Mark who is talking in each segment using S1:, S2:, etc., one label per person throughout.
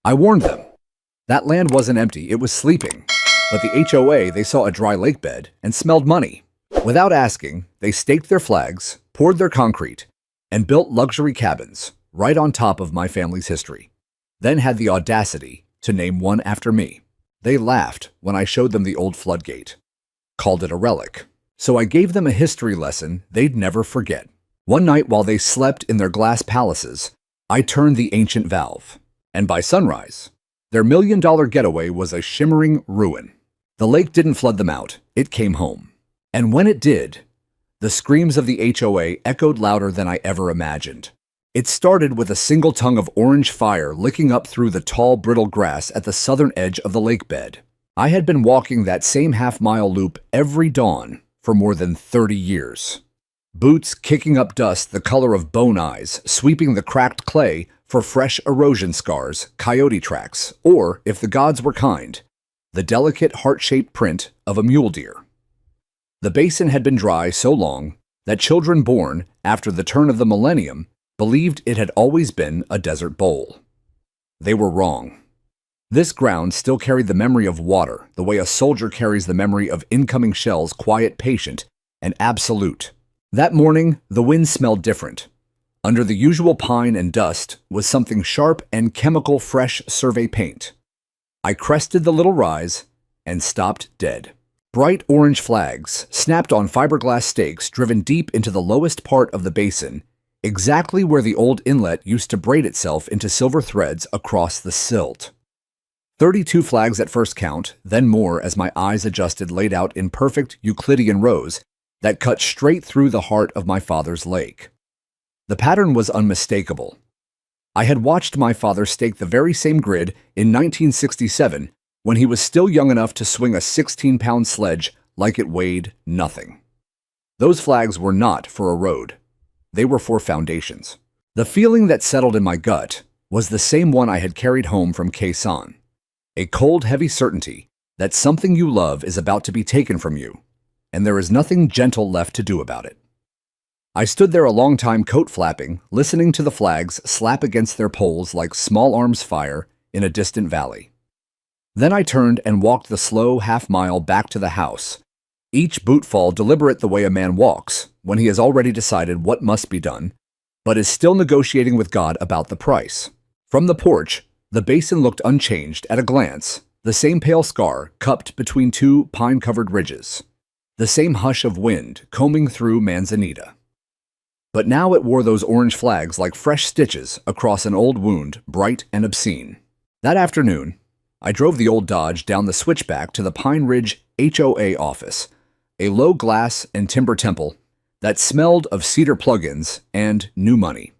S1: I warned them. That land wasn't empty, it was sleeping. But the HOA, they saw a dry lake bed and smelled money. Without asking, they staked their flags, poured their concrete, and built luxury cabins right on top of my family's history. Then had the audacity to name one after me. They laughed when I showed them the old floodgate, called it a relic. So I gave them a history lesson they'd never forget. One night while they slept in their glass palaces, I turned the ancient valve. And by sunrise, their million-dollar getaway was a shimmering ruin. The lake didn't flood them out, it came home. And when it did, the screams of the HOA echoed louder than I ever imagined. It started with a single tongue of orange fire licking up through the tall, brittle grass at the southern edge of the lake bed. I had been walking that same half-mile loop every dawn for more than 30 years. Boots kicking up dust the color of bone eyes, sweeping the cracked clay for fresh erosion scars, coyote tracks, or, if the gods were kind, the delicate heart-shaped print of a mule deer. The basin had been dry so long that children born after the turn of the millennium believed it had always been a desert bowl. They were wrong. This ground still carried the memory of water, the way a soldier carries the memory of incoming shells, quiet, patient, and absolute. That morning, the wind smelled different. Under the usual pine and dust was something sharp and chemical fresh survey paint. I crested the little rise and stopped dead. Bright orange flags snapped on fiberglass stakes driven deep into the lowest part of the basin, exactly where the old inlet used to braid itself into silver threads across the silt. 32 flags at first count, then more as my eyes adjusted, laid out in perfect Euclidean rows that cut straight through the heart of my father's lake. The pattern was unmistakable. I had watched my father stake the very same grid in 1967 when he was still young enough to swing a 16-pound sledge like it weighed nothing. Those flags were not for a road. They were for foundations. The feeling that settled in my gut was the same one I had carried home from Quezon. A cold, heavy certainty that something you love is about to be taken from you, and there is nothing gentle left to do about it. I stood there a long time, coat flapping, listening to the flags slap against their poles like small arms fire in a distant valley. Then I turned and walked the slow half-mile back to the house, each bootfall deliberate the way a man walks when he has already decided what must be done, but is still negotiating with God about the price. From the porch, the basin looked unchanged at a glance, the same pale scar cupped between two pine-covered ridges, the same hush of wind combing through manzanita. But now it wore those orange flags like fresh stitches across an old wound, bright and obscene. That afternoon, I drove the old Dodge down the switchback to the Pine Ridge HOA office, a low glass and timber temple that smelled of cedar plugins and new money.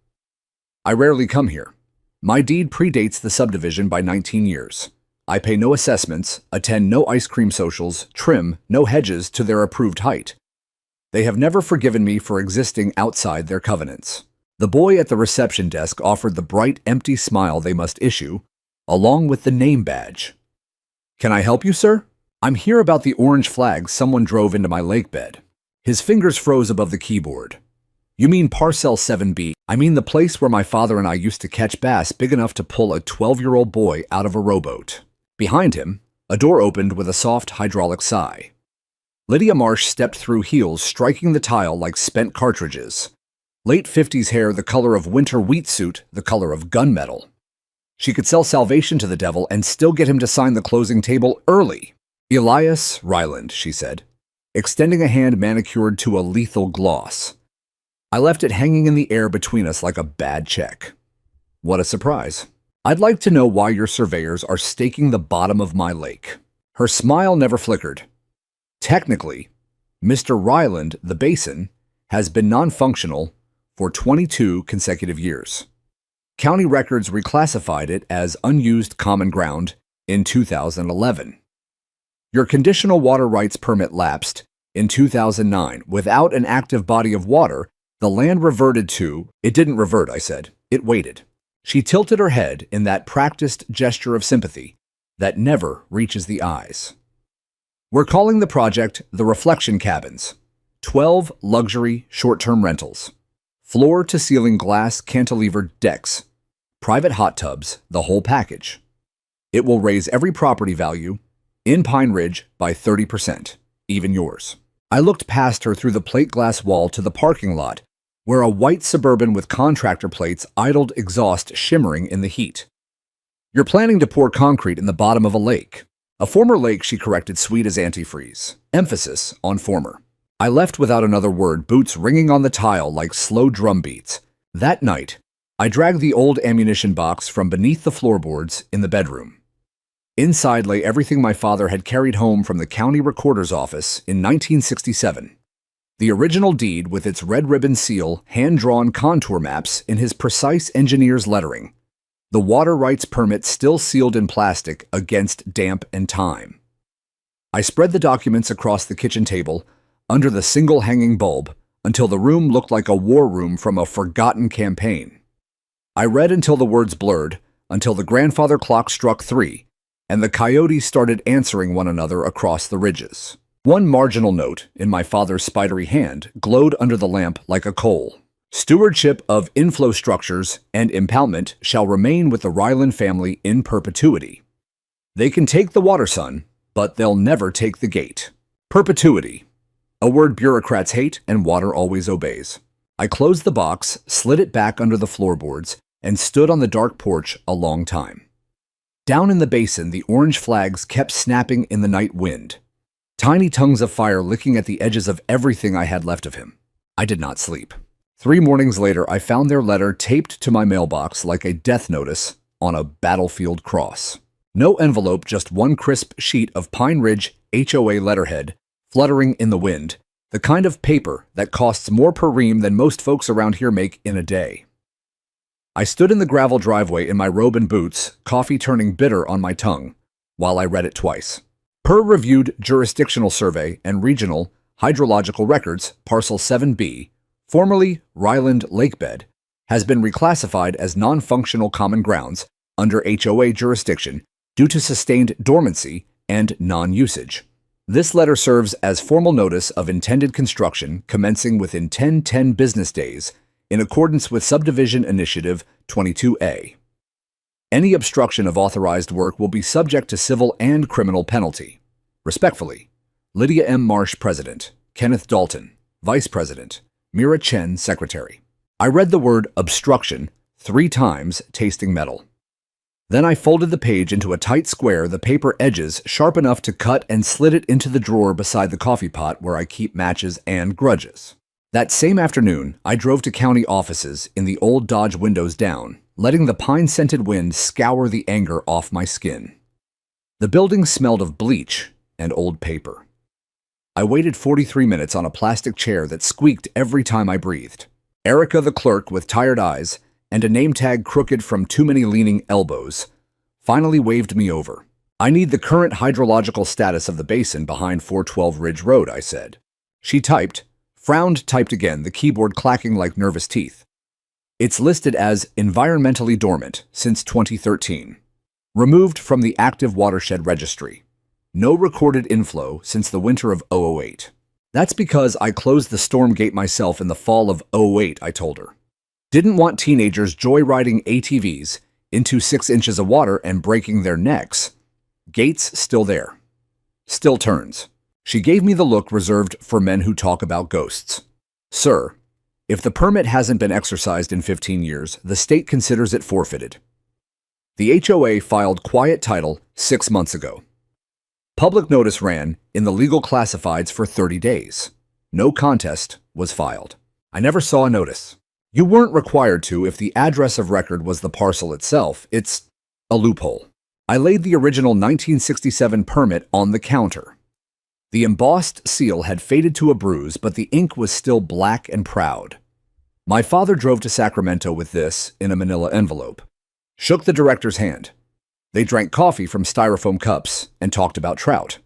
S1: I rarely come here. My deed predates the subdivision by 19 years. I pay no assessments, attend no ice cream socials, trim no hedges to their approved height. They have never forgiven me for existing outside their covenants. The boy at the reception desk offered the bright, empty smile they must issue, along with the name badge. "Can I help you, sir? I'm here about the orange flag someone drove into my lake bed." His fingers froze above the keyboard. "You mean Parcel 7B? I mean the place where my father and I used to catch bass big enough to pull a 12-year-old boy out of a rowboat." Behind him, a door opened with a soft hydraulic sigh. Lydia Marsh stepped through heels, striking the tile like spent cartridges. Late 50s hair the color of winter wheat suit, the color of gunmetal. She could sell salvation to the devil and still get him to sign the closing table early. "Elias Ryland," she said, extending a hand manicured to a lethal gloss. I left it hanging in the air between us like a bad check. What a surprise. "I'd like to know why your surveyors are staking the bottom of my lake." Her smile never flickered. Technically, Mr. Ryland, the basin, has been non-functional for 22 consecutive years. County records reclassified it as unused common ground in 2011. Your conditional water rights permit lapsed in 2009. Without an active body of water, the land reverted to— It didn't revert, I said. It waited. She tilted her head in that practiced gesture of sympathy that never reaches the eyes. "We're calling the project the Reflection Cabins. 12 luxury short-term rentals. Floor-to-ceiling glass cantilevered decks. Private hot tubs, the whole package. It will raise every property value in Pine Ridge by 30%, even yours. I looked past her through the plate glass wall to the parking lot, where a white Suburban with contractor plates idled exhaust shimmering in the heat. You're planning to pour concrete in the bottom of a lake. A former lake, she corrected, sweet as antifreeze. Emphasis on former. I left without another word, boots ringing on the tile like slow drum beats. That night, I dragged the old ammunition box from beneath the floorboards in the bedroom. Inside lay everything my father had carried home from the county recorder's office in 1967. The original deed with its red ribbon seal, hand-drawn contour maps in his precise engineer's lettering. The water rights permit still sealed in plastic against damp and time. I spread the documents across the kitchen table, under the single hanging bulb, until the room looked like a war room from a forgotten campaign. I read until the words blurred, until the grandfather clock struck 3, and the coyotes started answering one another across the ridges. One marginal note in my father's spidery hand glowed under the lamp like a coal. Stewardship of inflow structures and impoundment shall remain with the Ryland family in perpetuity. They can take the water, son, but they'll never take the gate. Perpetuity. A word bureaucrats hate and water always obeys. I closed the box, slid it back under the floorboards, and stood on the dark porch a long time. Down in the basin, the orange flags kept snapping in the night wind. Tiny tongues of fire licking at the edges of everything I had left of him. I did not sleep. 3 mornings later, I found their letter taped to my mailbox like a death notice on a battlefield cross. No envelope, just one crisp sheet of Pine Ridge HOA letterhead fluttering in the wind, the kind of paper that costs more per ream than most folks around here make in a day. I stood in the gravel driveway in my robe and boots, coffee turning bitter on my tongue, while I read it twice. Per reviewed jurisdictional survey and regional hydrological records, Parcel 7B, formerly Ryland Lakebed, has been reclassified as non-functional common grounds under HOA jurisdiction due to sustained dormancy and non-usage. This letter serves as formal notice of intended construction commencing within 10 business days in accordance with Subdivision Initiative 22A. Any obstruction of authorized work will be subject to civil and criminal penalty. Respectfully, Lydia M. Marsh, President, Kenneth Dalton, Vice President, Mira Chen, Secretary. I read the word obstruction 3 times, tasting metal. Then I folded the page into a tight square, the paper edges sharp enough to cut, and slid it into the drawer beside the coffee pot where I keep matches and grudges. That same afternoon, I drove to county offices in the old Dodge windows down, letting the pine-scented wind scour the anger off my skin. The building smelled of bleach and old paper. I waited 43 minutes on a plastic chair that squeaked every time I breathed. Erica, the clerk, with tired eyes and a name tag crooked from too many leaning elbows, finally waved me over. I need the current hydrological status of the basin behind 412 Ridge Road, I said. She typed, frowned, typed again, the keyboard clacking like nervous teeth. It's listed as environmentally dormant since 2013. Removed from the active watershed registry. No recorded inflow since the winter of 2008. That's because I closed the storm gate myself in the fall of 2008, I told her. Didn't want teenagers joyriding ATVs into 6 inches of water and breaking their necks. Gates still there. Still turns. She gave me the look reserved for men who talk about ghosts. Sir, if the permit hasn't been exercised in 15 years, the state considers it forfeited. The HOA filed quiet title 6 months ago. Public notice ran in the legal classifieds for 30 days. No contest was filed. I never saw a notice. You weren't required to if the address of record was the parcel itself. It's a loophole. I laid the original 1967 permit on the counter. The embossed seal had faded to a bruise, but the ink was still black and proud. My father drove to Sacramento with this in a manila envelope. Shook the director's hand. They drank coffee from styrofoam cups and talked about trout.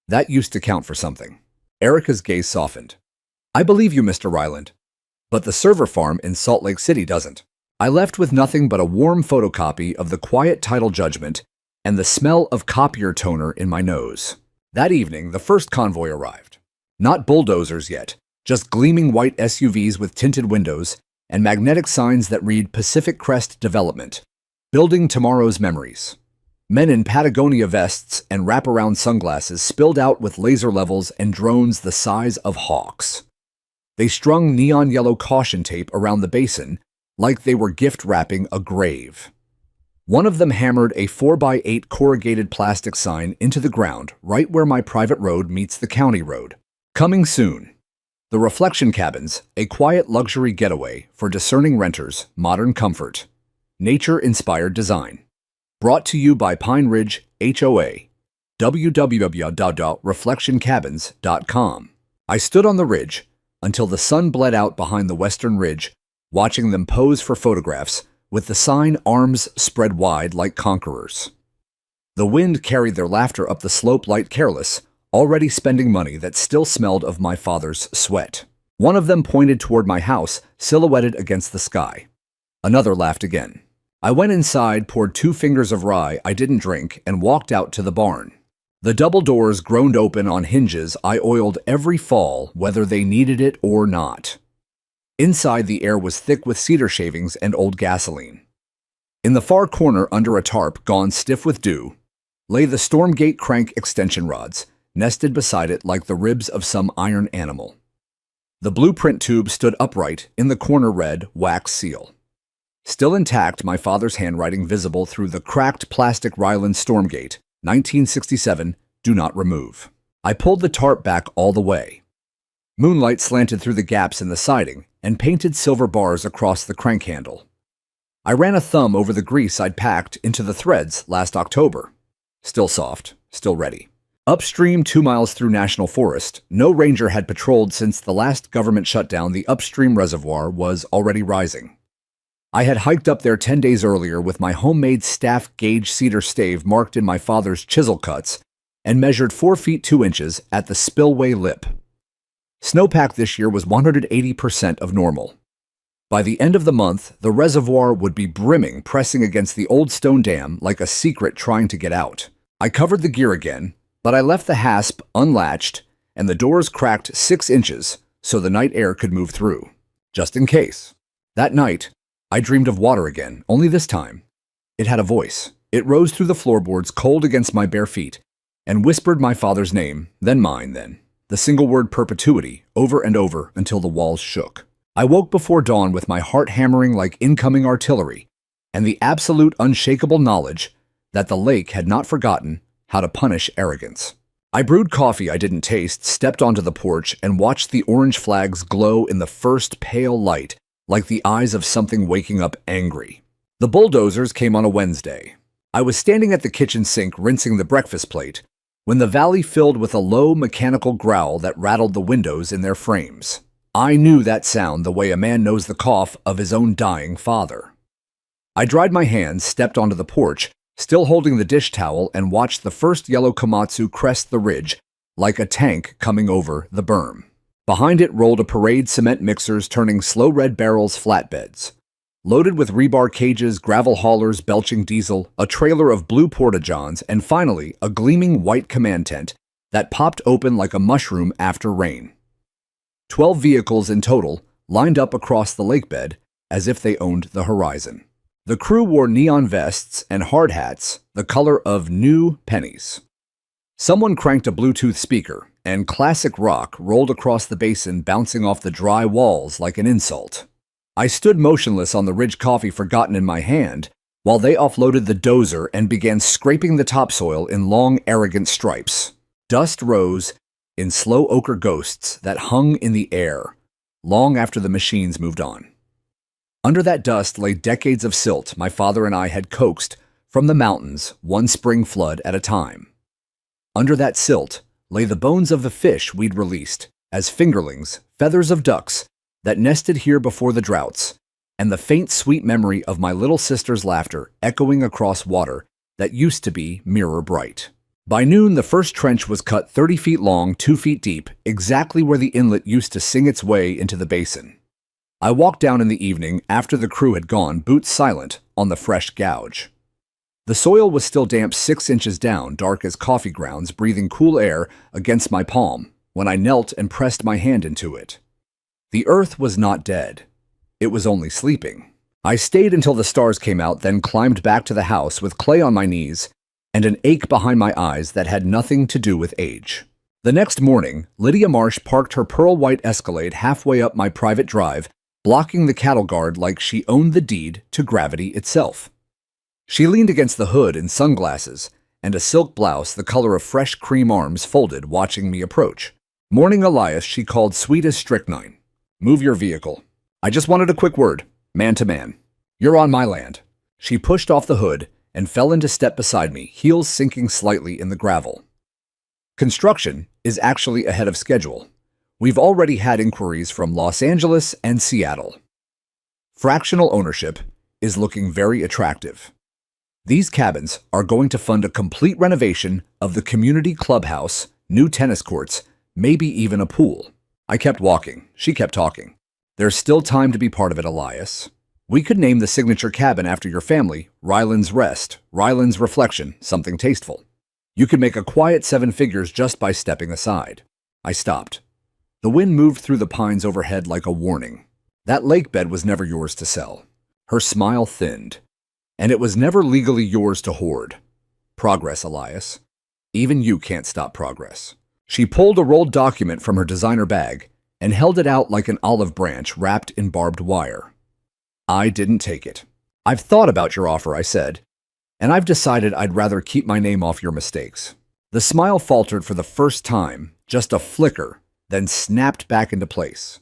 S1: That used to count for something. Erica's gaze softened. I believe you, Mr. Ryland, but the server farm in Salt Lake City doesn't. I left with nothing but a warm photocopy of the quiet title judgment and the smell of copier toner in my nose. That evening, the first convoy arrived. Not bulldozers yet, just gleaming white SUVs with tinted windows and magnetic signs that read Pacific Crest Development, building tomorrow's memories. Men in Patagonia vests and wraparound sunglasses spilled out with laser levels and drones the size of hawks. They strung neon yellow caution tape around the basin like they were gift wrapping a grave. One of them hammered a 4x8 corrugated plastic sign into the ground right where my private road meets the county road. Coming soon. The Reflection Cabins, a quiet luxury getaway for discerning renters, modern comfort, nature-inspired design. Brought to you by Pine Ridge HOA, www.reflectioncabins.com. I stood on the ridge until the sun bled out behind the western ridge, watching them pose for photographs with the sign arms spread wide like conquerors. The wind carried their laughter up the slope light careless, already spending money that still smelled of my father's sweat. One of them pointed toward my house, silhouetted against the sky. Another laughed again. I went inside, poured 2 fingers of rye I didn't drink, and walked out to the barn. The double doors groaned open on hinges I oiled every fall, whether they needed it or not. Inside, the air was thick with cedar shavings and old gasoline. In the far corner, under a tarp gone stiff with dew, lay the Stormgate crank extension rods, nested beside it like the ribs of some iron animal. The blueprint tube stood upright, in the corner read wax seal. Still intact, my father's handwriting visible through the cracked plastic Ryland Stormgate, 1967, do not remove. I pulled the tarp back all the way. Moonlight slanted through the gaps in the siding and painted silver bars across the crank handle. I ran a thumb over the grease I'd packed into the threads last October. Still soft, still ready. Upstream 2 miles through National Forest, no ranger had patrolled since the last government shutdown. The upstream reservoir was already rising. I had hiked up there 10 days earlier with my homemade staff gauge cedar stave marked in my father's chisel cuts and measured 4 feet 2 inches at the spillway lip. Snowpack this year was 180% of normal. By the end of the month, the reservoir would be brimming, pressing against the old stone dam like a secret trying to get out. I covered the gear again, but I left the hasp unlatched and the doors cracked 6 inches so the night air could move through, just in case. That night, I dreamed of water again, only this time. It had a voice. It rose through the floorboards cold against my bare feet and whispered my father's name, then mine, then the single word perpetuity, over and over until the walls shook. I woke before dawn with my heart hammering like incoming artillery and the absolute unshakable knowledge that the lake had not forgotten how to punish arrogance. I brewed coffee I didn't taste, stepped onto the porch, and watched the orange flags glow in the first pale light like the eyes of something waking up angry. The bulldozers came on a Wednesday. I was standing at the kitchen sink rinsing the breakfast plate when the valley filled with a low mechanical growl that rattled the windows in their frames. I knew that sound the way a man knows the cough of his own dying father. I dried my hands, stepped onto the porch, still holding the dish towel, and watched the first yellow Komatsu crest the ridge like a tank coming over the berm. Behind it rolled a parade cement mixers turning slow red barrels flatbeds. Loaded with rebar cages, gravel haulers belching diesel, a trailer of blue porta-johns, and finally a gleaming white command tent that popped open like a mushroom after rain. 12 vehicles in total lined up across the lakebed as if they owned the horizon. The crew wore neon vests and hard hats, the color of new pennies. Someone cranked a Bluetooth speaker, and classic rock rolled across the basin, bouncing off the dry walls like an insult. I stood motionless on the ridge, coffee forgotten in my hand, while they offloaded the dozer and began scraping the topsoil in long, arrogant stripes. Dust rose in slow ochre ghosts that hung in the air long after the machines moved on. Under that dust lay decades of silt my father and I had coaxed from the mountains one spring flood at a time. Under that silt lay the bones of the fish we'd released as fingerlings, feathers of ducks that nested here before the droughts, and the faint sweet memory of my little sister's laughter echoing across water that used to be mirror bright. By noon, the first trench was cut 30 feet long, 2 feet deep, exactly where the inlet used to sing its way into the basin. I walked down in the evening after the crew had gone, boots silent, on the fresh gouge. The soil was still damp 6 inches down, dark as coffee grounds, breathing cool air against my palm when I knelt and pressed my hand into it. The earth was not dead. It was only sleeping. I stayed until the stars came out, then climbed back to the house with Clay on my knees and an ache behind my eyes that had nothing to do with age. The next morning, Lydia Marsh parked her pearl-white Escalade halfway up my private drive, blocking the cattle guard like she owned the deed to gravity itself. She leaned against the hood in sunglasses and a silk blouse the color of fresh cream arms folded, watching me approach. Morning Elias, she called sweet as strychnine. Move your vehicle. I just wanted a quick word, man to man. You're on my land. She pushed off the hood and fell into step beside me, heels sinking slightly in the gravel. Construction is actually ahead of schedule. We've already had inquiries from Los Angeles and Seattle. Fractional ownership is looking very attractive. These cabins are going to fund a complete renovation of the community clubhouse, new tennis courts, maybe even a pool. I kept walking. She kept talking. There's still time to be part of it, Elias. We could name the signature cabin after your family, Ryland's Rest, Ryland's Reflection, something tasteful. You could make a quiet 7 figures just by stepping aside. I stopped. The wind moved through the pines overhead like a warning. That lakebed was never yours to sell. Her smile thinned. And it was never legally yours to hoard. Progress, Elias. Even you can't stop progress. She pulled a rolled document from her designer bag and held it out like an olive branch wrapped in barbed wire. I didn't take it. I've thought about your offer, I said, and I've decided I'd rather keep my name off your mistakes. The smile faltered for the first time, just a flicker, then snapped back into place.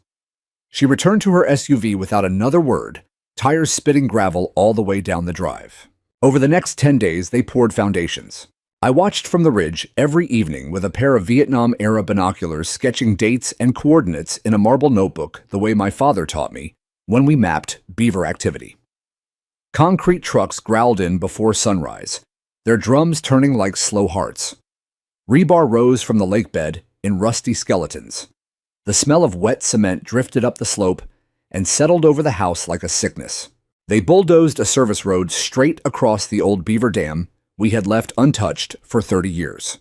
S1: She returned to her SUV without another word, tires spitting gravel all the way down the drive. Over the next 10 days, they poured foundations. I watched from the ridge every evening with a pair of Vietnam-era binoculars, sketching dates and coordinates in a marble notebook the way my father taught me when we mapped beaver activity. Concrete trucks growled in before sunrise, their drums turning like slow hearts. Rebar rose from the lakebed in rusty skeletons. The smell of wet cement drifted up the slope and settled over the house like a sickness. They bulldozed a service road straight across the old beaver dam we had left untouched for 30 years.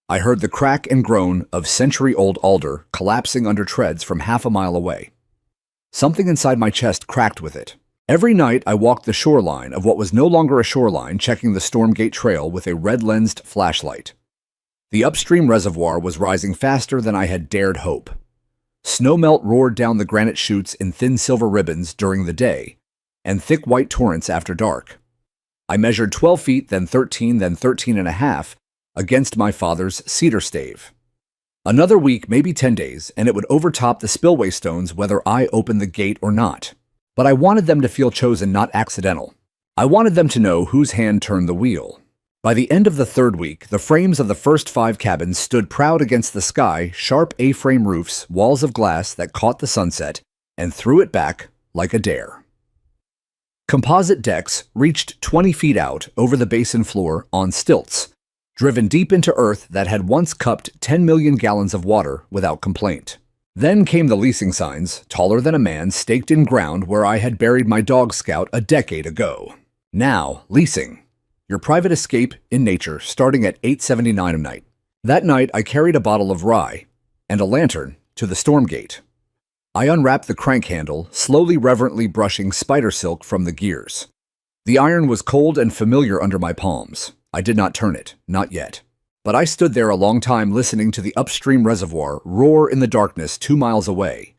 S1: I heard the crack and groan of century-old alder collapsing under treads from half a mile away. Something inside my chest cracked with it. Every night I walked the shoreline of what was no longer a shoreline, checking the Stormgate Trail with a red-lensed flashlight. The upstream reservoir was rising faster than I had dared hope. Snowmelt roared down the granite chutes in thin silver ribbons during the day, and thick white torrents after dark. I measured 12 feet, then 13 and a half, against my father's cedar stave. Another week, maybe 10 days, and it would overtop the spillway stones whether I opened the gate or not. But I wanted them to feel chosen, not accidental. I wanted them to know whose hand turned the wheel. By the end of the 3rd week, the frames of the first 5 cabins stood proud against the sky, sharp A-frame roofs, walls of glass that caught the sunset and threw it back like a dare. Composite decks reached 20 feet out over the basin floor on stilts, driven deep into earth that had once cupped 10 million gallons of water without complaint. Then came the leasing signs, taller than a man, staked in ground where I had buried my dog Scout a decade ago. Now, leasing. Your private escape in nature, starting at $8.79 a night. That night, I carried a bottle of rye and a lantern to the Stormgate. I unwrapped the crank handle, slowly reverently brushing spider silk from the gears. The iron was cold and familiar under my palms. I did not turn it, not yet. But I stood there a long time listening to the upstream reservoir roar in the darkness 2 miles away.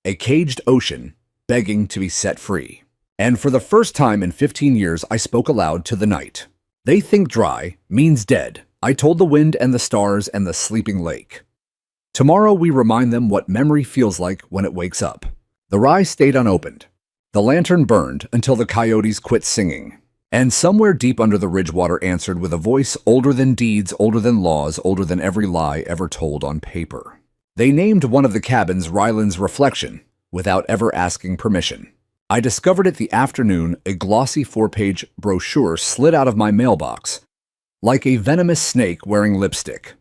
S1: A caged ocean begging to be set free. And for the first time in 15 years, I spoke aloud to the night. They think dry means dead, I told the wind and the stars and the sleeping lake. Tomorrow we remind them what memory feels like when it wakes up. The rye stayed unopened. The lantern burned until the coyotes quit singing. And somewhere deep under the Ridgewater answered with a voice older than deeds, older than laws, older than every lie ever told on paper. They named one of the cabins Ryland's Reflection without ever asking permission. I discovered it the afternoon a glossy 4-page brochure slid out of my mailbox, like a venomous snake wearing lipstick.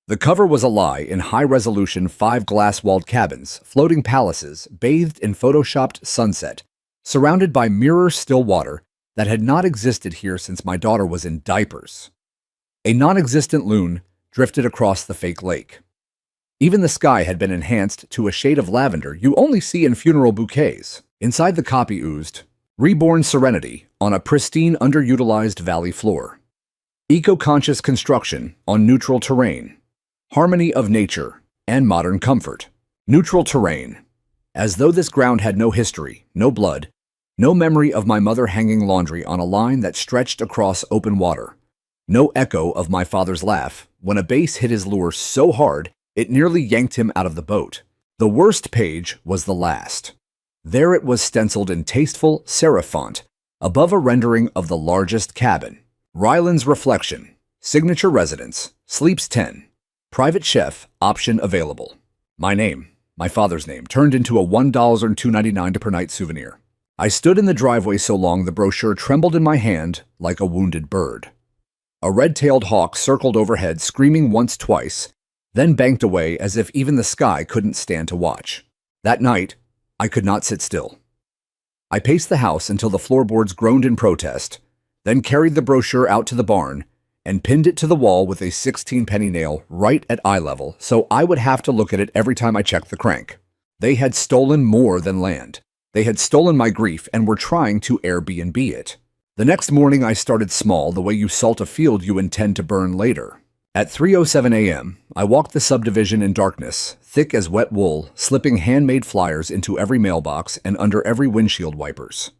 S1: The cover was a lie in high-resolution 5 glass-walled cabins, floating palaces, bathed in photoshopped sunset, surrounded by mirror-still water that had not existed here since my daughter was in diapers. A non-existent loon drifted across the fake lake. Even the sky had been enhanced to a shade of lavender you only see in funeral bouquets. Inside the copy oozed reborn serenity on a pristine, underutilized valley floor. Eco-conscious construction on neutral terrain. Harmony of nature and modern comfort. Neutral terrain. As though this ground had no history, no blood, no memory of my mother hanging laundry on a line that stretched across open water. No echo of my father's laugh when a bass hit his lure so hard it nearly yanked him out of the boat. The worst page was the last. There it was stenciled in tasteful serif font, above a rendering of the largest cabin. Ryland's Reflection. Signature residence. Sleeps 10. Private chef. Option available. My name, my father's name, turned into a $1.0299 per night souvenir. I stood in the driveway so long the brochure trembled in my hand like a wounded bird. A red-tailed hawk circled overhead, screaming once, twice, then banked away as if even the sky couldn't stand to watch. That night, I could not sit still. I paced the house until the floorboards groaned in protest, then carried the brochure out to the barn and pinned it to the wall with a 16-penny nail right at eye level so I would have to look at it every time I checked the crank. They had stolen more than land. They had stolen my grief and were trying to Airbnb it. The next morning I started small, the way you salt a field you intend to burn later. At 3:07 a.m., I walked the subdivision in darkness, thick as wet wool, slipping handmade flyers into every mailbox and under every windshield wipers.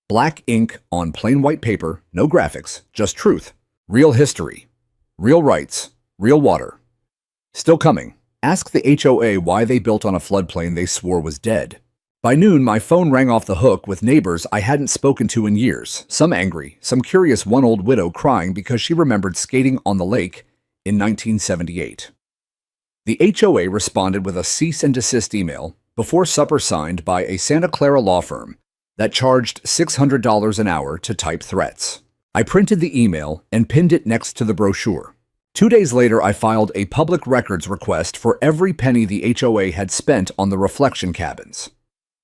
S1: Black ink on plain white paper, no graphics, just truth. Real history. Real rights. Real water. Still coming. Ask the HOA why they built on a floodplain they swore was dead. By noon, my phone rang off the hook with neighbors I hadn't spoken to in years, some angry, some curious, one old widow crying because she remembered skating on the lake in 1978. The HOA responded with a cease and desist email before supper signed by a Santa Clara law firm that charged $600 an hour to type threats. I printed the email and pinned it next to the brochure. 2 days later, I filed a public records request for every penny the HOA had spent on the reflection cabins.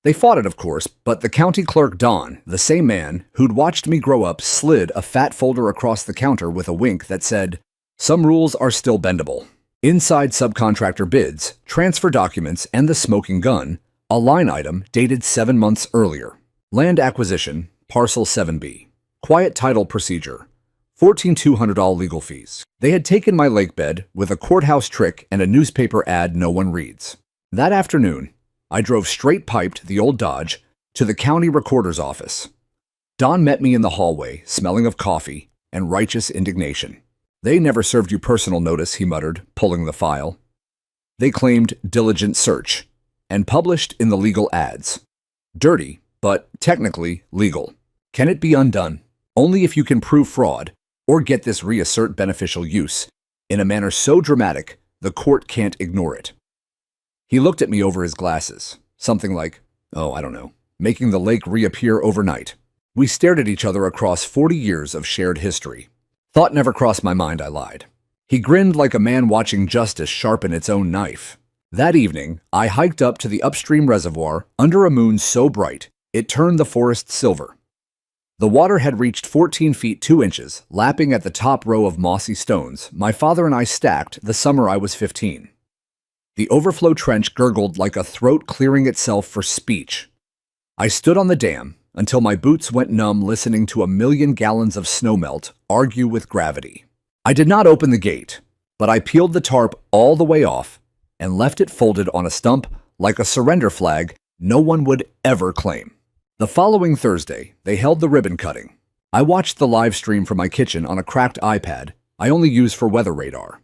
S1: They fought it, of course, but the county clerk, Don, the same man who'd watched me grow up, slid a fat folder across the counter with a wink that said, "Some rules are still bendable." Inside subcontractor bids, transfer documents, and the smoking gun, a line item dated 7 months earlier. Land acquisition, parcel 7B. Quiet title procedure. $14,200 legal fees. They had taken my lakebed with a courthouse trick and a newspaper ad no one reads. That afternoon, I drove straight-piped the old Dodge to the county recorder's office. Don met me in the hallway, smelling of coffee and righteous indignation. "They never served you personal notice," he muttered, pulling the file. "They claimed diligent search and published in the legal ads. Dirty, but technically legal. Can it be undone? Only if you can prove fraud or get this reassert beneficial use in a manner so dramatic the court can't ignore it." He looked at me over his glasses, something like, I don't know, making the lake reappear overnight. We stared at each other across 40 years of shared history. Thought never crossed my mind, I lied. He grinned like a man watching justice sharpen its own knife. That evening, I hiked up to the upstream reservoir under a moon so bright it turned the forest silver. The water had reached 14 feet 2 inches, lapping at the top row of mossy stones my father and I stacked the summer I was 15. The overflow trench gurgled like a throat clearing itself for speech. I stood on the dam until my boots went numb listening to a million gallons of snowmelt argue with gravity. I did not open the gate, but I peeled the tarp all the way off and left it folded on a stump like a surrender flag no one would ever claim. The following Thursday, they held the ribbon cutting. I watched the live stream from my kitchen on a cracked iPad I only use for weather radar.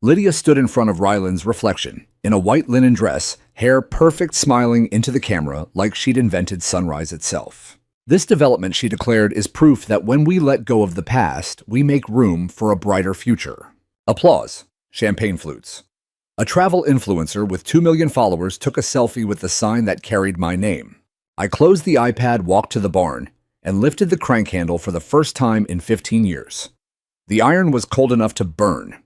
S1: Lydia stood in front of Ryland's Reflection, in a white linen dress, hair perfect, smiling into the camera like she'd invented sunrise itself. This development, she declared, is proof that when we let go of the past, we make room for a brighter future. Applause. Champagne flutes. A travel influencer with 2 million followers took a selfie with the sign that carried my name. I closed the iPad, walked to the barn, and lifted the crank handle for the first time in 15 years. The iron was cold enough to burn.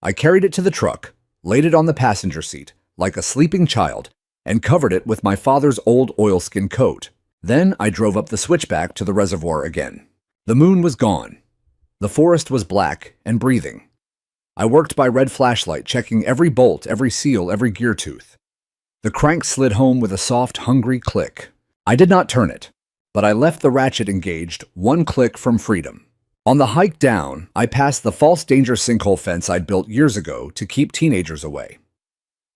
S1: I carried it to the truck, laid it on the passenger seat like a sleeping child, and covered it with my father's old oilskin coat. Then I drove up the switchback to the reservoir again. The moon was gone. The forest was black and breathing. I worked by red flashlight, checking every bolt, every seal, every gear tooth. The crank slid home with a soft, hungry click. I did not turn it, but I left the ratchet engaged, one click from freedom. On the hike down, I passed the false danger sinkhole fence I'd built years ago to keep teenagers away.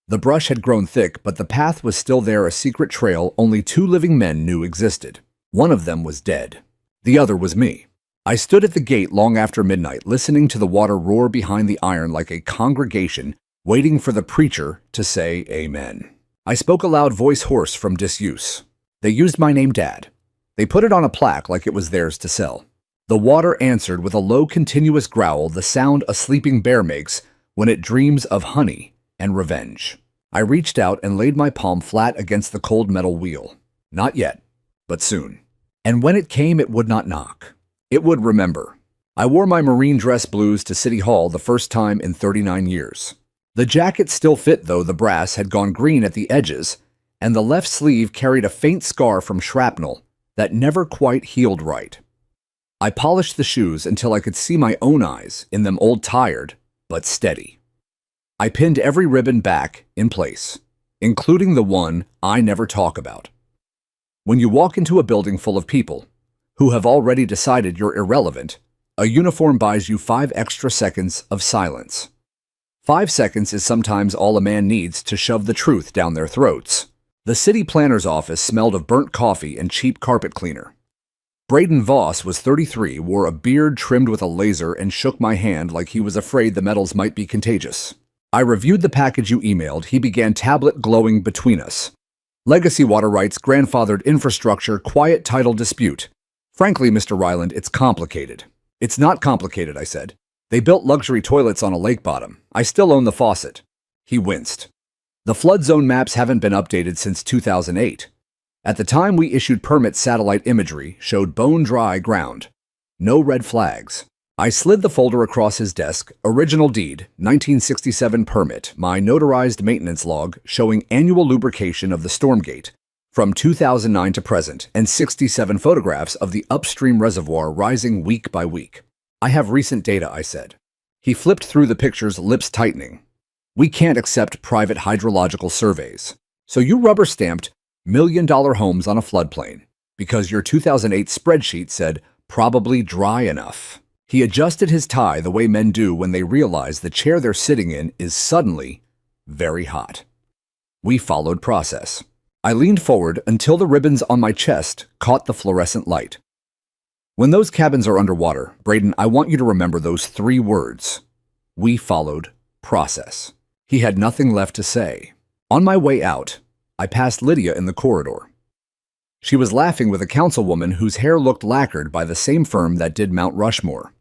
S1: The brush had grown thick, but the path was still there, a secret trail only 2 living men knew existed. One of them was dead. The other was me. I stood at the gate long after midnight, listening to the water roar behind the iron like a congregation waiting for the preacher to say amen. I spoke aloud, voice hoarse from disuse. They used my name, Dad. They put it on a plaque like it was theirs to sell. The water answered with a low, continuous growl, the sound a sleeping bear makes when it dreams of honey and revenge. I reached out and laid my palm flat against the cold metal wheel. Not yet, but soon. And when it came, it would not knock. It would remember. I wore my marine dress blues to City Hall the first time in 39 years. The jacket still fit, though the brass had gone green at the edges, and the left sleeve carried a faint scar from shrapnel that never quite healed right. I polished the shoes until I could see my own eyes in them, old, tired, but steady. I pinned every ribbon back in place, including the one I never talk about. When you walk into a building full of people who have already decided you're irrelevant, a uniform buys you 5 extra seconds of silence. 5 seconds is sometimes all a man needs to shove the truth down their throats. The city planner's office smelled of burnt coffee and cheap carpet cleaner. Braden Voss was 33, wore a beard trimmed with a laser, and shook my hand like he was afraid the metals might be contagious. I reviewed the package you emailed. He began, tablet glowing between us. Legacy water rights, grandfathered infrastructure, quiet title dispute. Frankly, Mr. Ryland, it's complicated. It's not complicated, I said. They built luxury toilets on a lake bottom. I still own the faucet. He winced. The flood zone maps haven't been updated since 2008. At the time we issued permits, satellite imagery showed bone-dry ground. No red flags. I slid the folder across his desk. Original deed, 1967 permit, my notarized maintenance log showing annual lubrication of the Stormgate from 2009 to present, and 67 photographs of the upstream reservoir rising week by week. I have recent data, I said. He flipped through the pictures, lips tightening. We can't accept private hydrological surveys. So you rubber-stamped $1 million homes on a floodplain because your 2008 spreadsheet said probably dry enough. He adjusted his tie the way men do when they realize the chair they're sitting in is suddenly very hot. We followed process. I leaned forward until the ribbons on my chest caught the fluorescent light. When those cabins are underwater, Braden, I want you to remember those 3 words. We followed process. He had nothing left to say. On my way out, I passed Lydia in the corridor. She was laughing with a councilwoman whose hair looked lacquered by the same firm that did Mount Rushmore.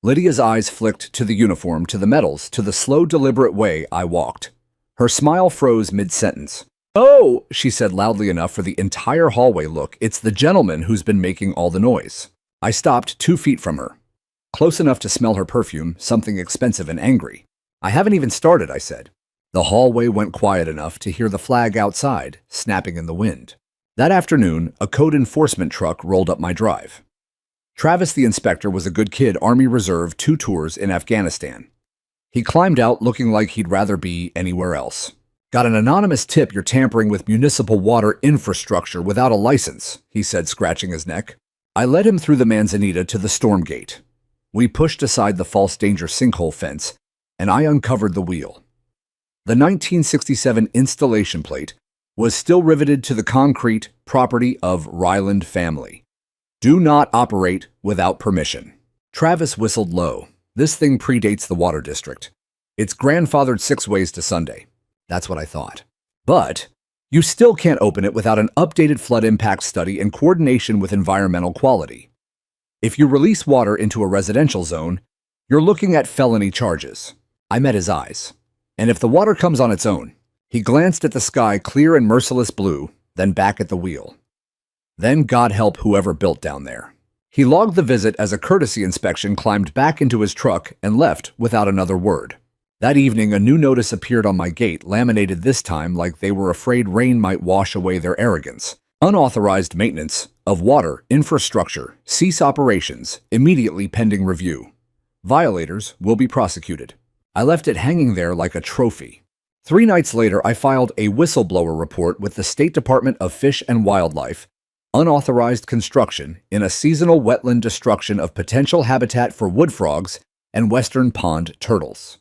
S1: Lydia's eyes flicked to the uniform, to the medals, to the slow, deliberate way I walked. Her smile froze mid-sentence. Oh, she said loudly enough for the entire hallway. Look, it's the gentleman who's been making all the noise. I stopped 2 feet from her, close enough to smell her perfume, something expensive and angry. I haven't even started, I said. The hallway went quiet enough to hear the flag outside snapping in the wind. That afternoon, a code enforcement truck rolled up my drive. Travis the inspector was a good kid, Army Reserve, 2 tours in Afghanistan. He climbed out looking like he'd rather be anywhere else. Got an anonymous tip you're tampering with municipal water infrastructure without a license, he said, scratching his neck. I led him through the manzanita to the Stormgate. We pushed aside the false danger sinkhole fence, and I uncovered the wheel. The 1967 installation plate was still riveted to the concrete, property of Ryland family. Do not operate without permission. Travis whistled low. This thing predates the water district. It's grandfathered 6 ways to Sunday. That's what I thought. But you still can't open it without an updated flood impact study in coordination with environmental quality. If you release water into a residential zone, you're looking at felony charges. I met his eyes. And if the water comes on its own, he glanced at the sky, clear and merciless blue, then back at the wheel. Then God help whoever built down there. He logged the visit as a courtesy inspection, climbed back into his truck, and left without another word. That evening, a new notice appeared on my gate, laminated this time like they were afraid rain might wash away their arrogance. Unauthorized maintenance of water infrastructure. Cease operations, immediately pending review. Violators will be prosecuted. I left it hanging there like a trophy. 3 nights later, I filed a whistleblower report with the State Department of Fish and Wildlife Unauthorized construction in a seasonal wetland destruction of potential habitat for wood frogs and western pond turtles.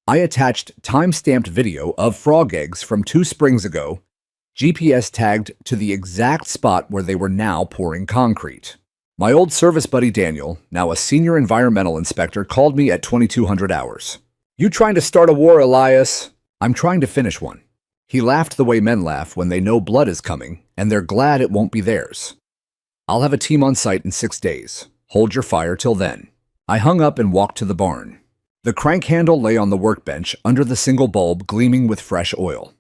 S1: I attached time-stamped video of frog eggs from 2 springs ago, GPS tagged to the exact spot where they were now pouring concrete. My old service buddy Daniel, now a senior environmental inspector, called me at 2200 hours. "You trying to start a war, Elias?" "I'm trying to finish one." He laughed the way men laugh when they know blood is coming and they're glad it won't be theirs. "I'll have a team on site in 6 days. Hold your fire till then." I hung up and walked to the barn. The crank handle lay on the workbench under the single bulb gleaming with fresh oil.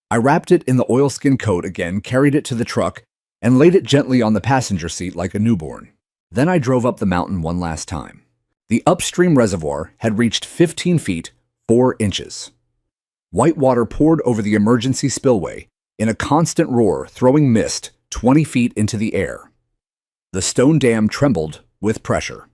S1: I wrapped it in the oilskin coat again, carried it to the truck, and laid it gently on the passenger seat like a newborn. Then I drove up the mountain one last time. The upstream reservoir had reached 15 feet, 4 inches. White water poured over the emergency spillway in a constant roar, throwing mist 20 feet into the air. The stone dam trembled with pressure.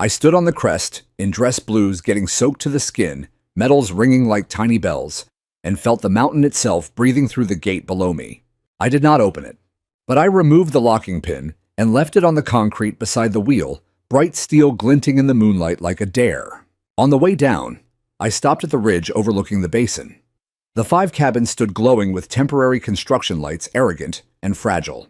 S1: I stood on the crest, in dress blues getting soaked to the skin, metals ringing like tiny bells, and felt the mountain itself breathing through the gate below me. I did not open it, but I removed the locking pin and left it on the concrete beside the wheel, bright steel glinting in the moonlight like a dare. On the way down, I stopped at the ridge overlooking the basin. The 5 cabins stood glowing with temporary construction lights, arrogant and fragile.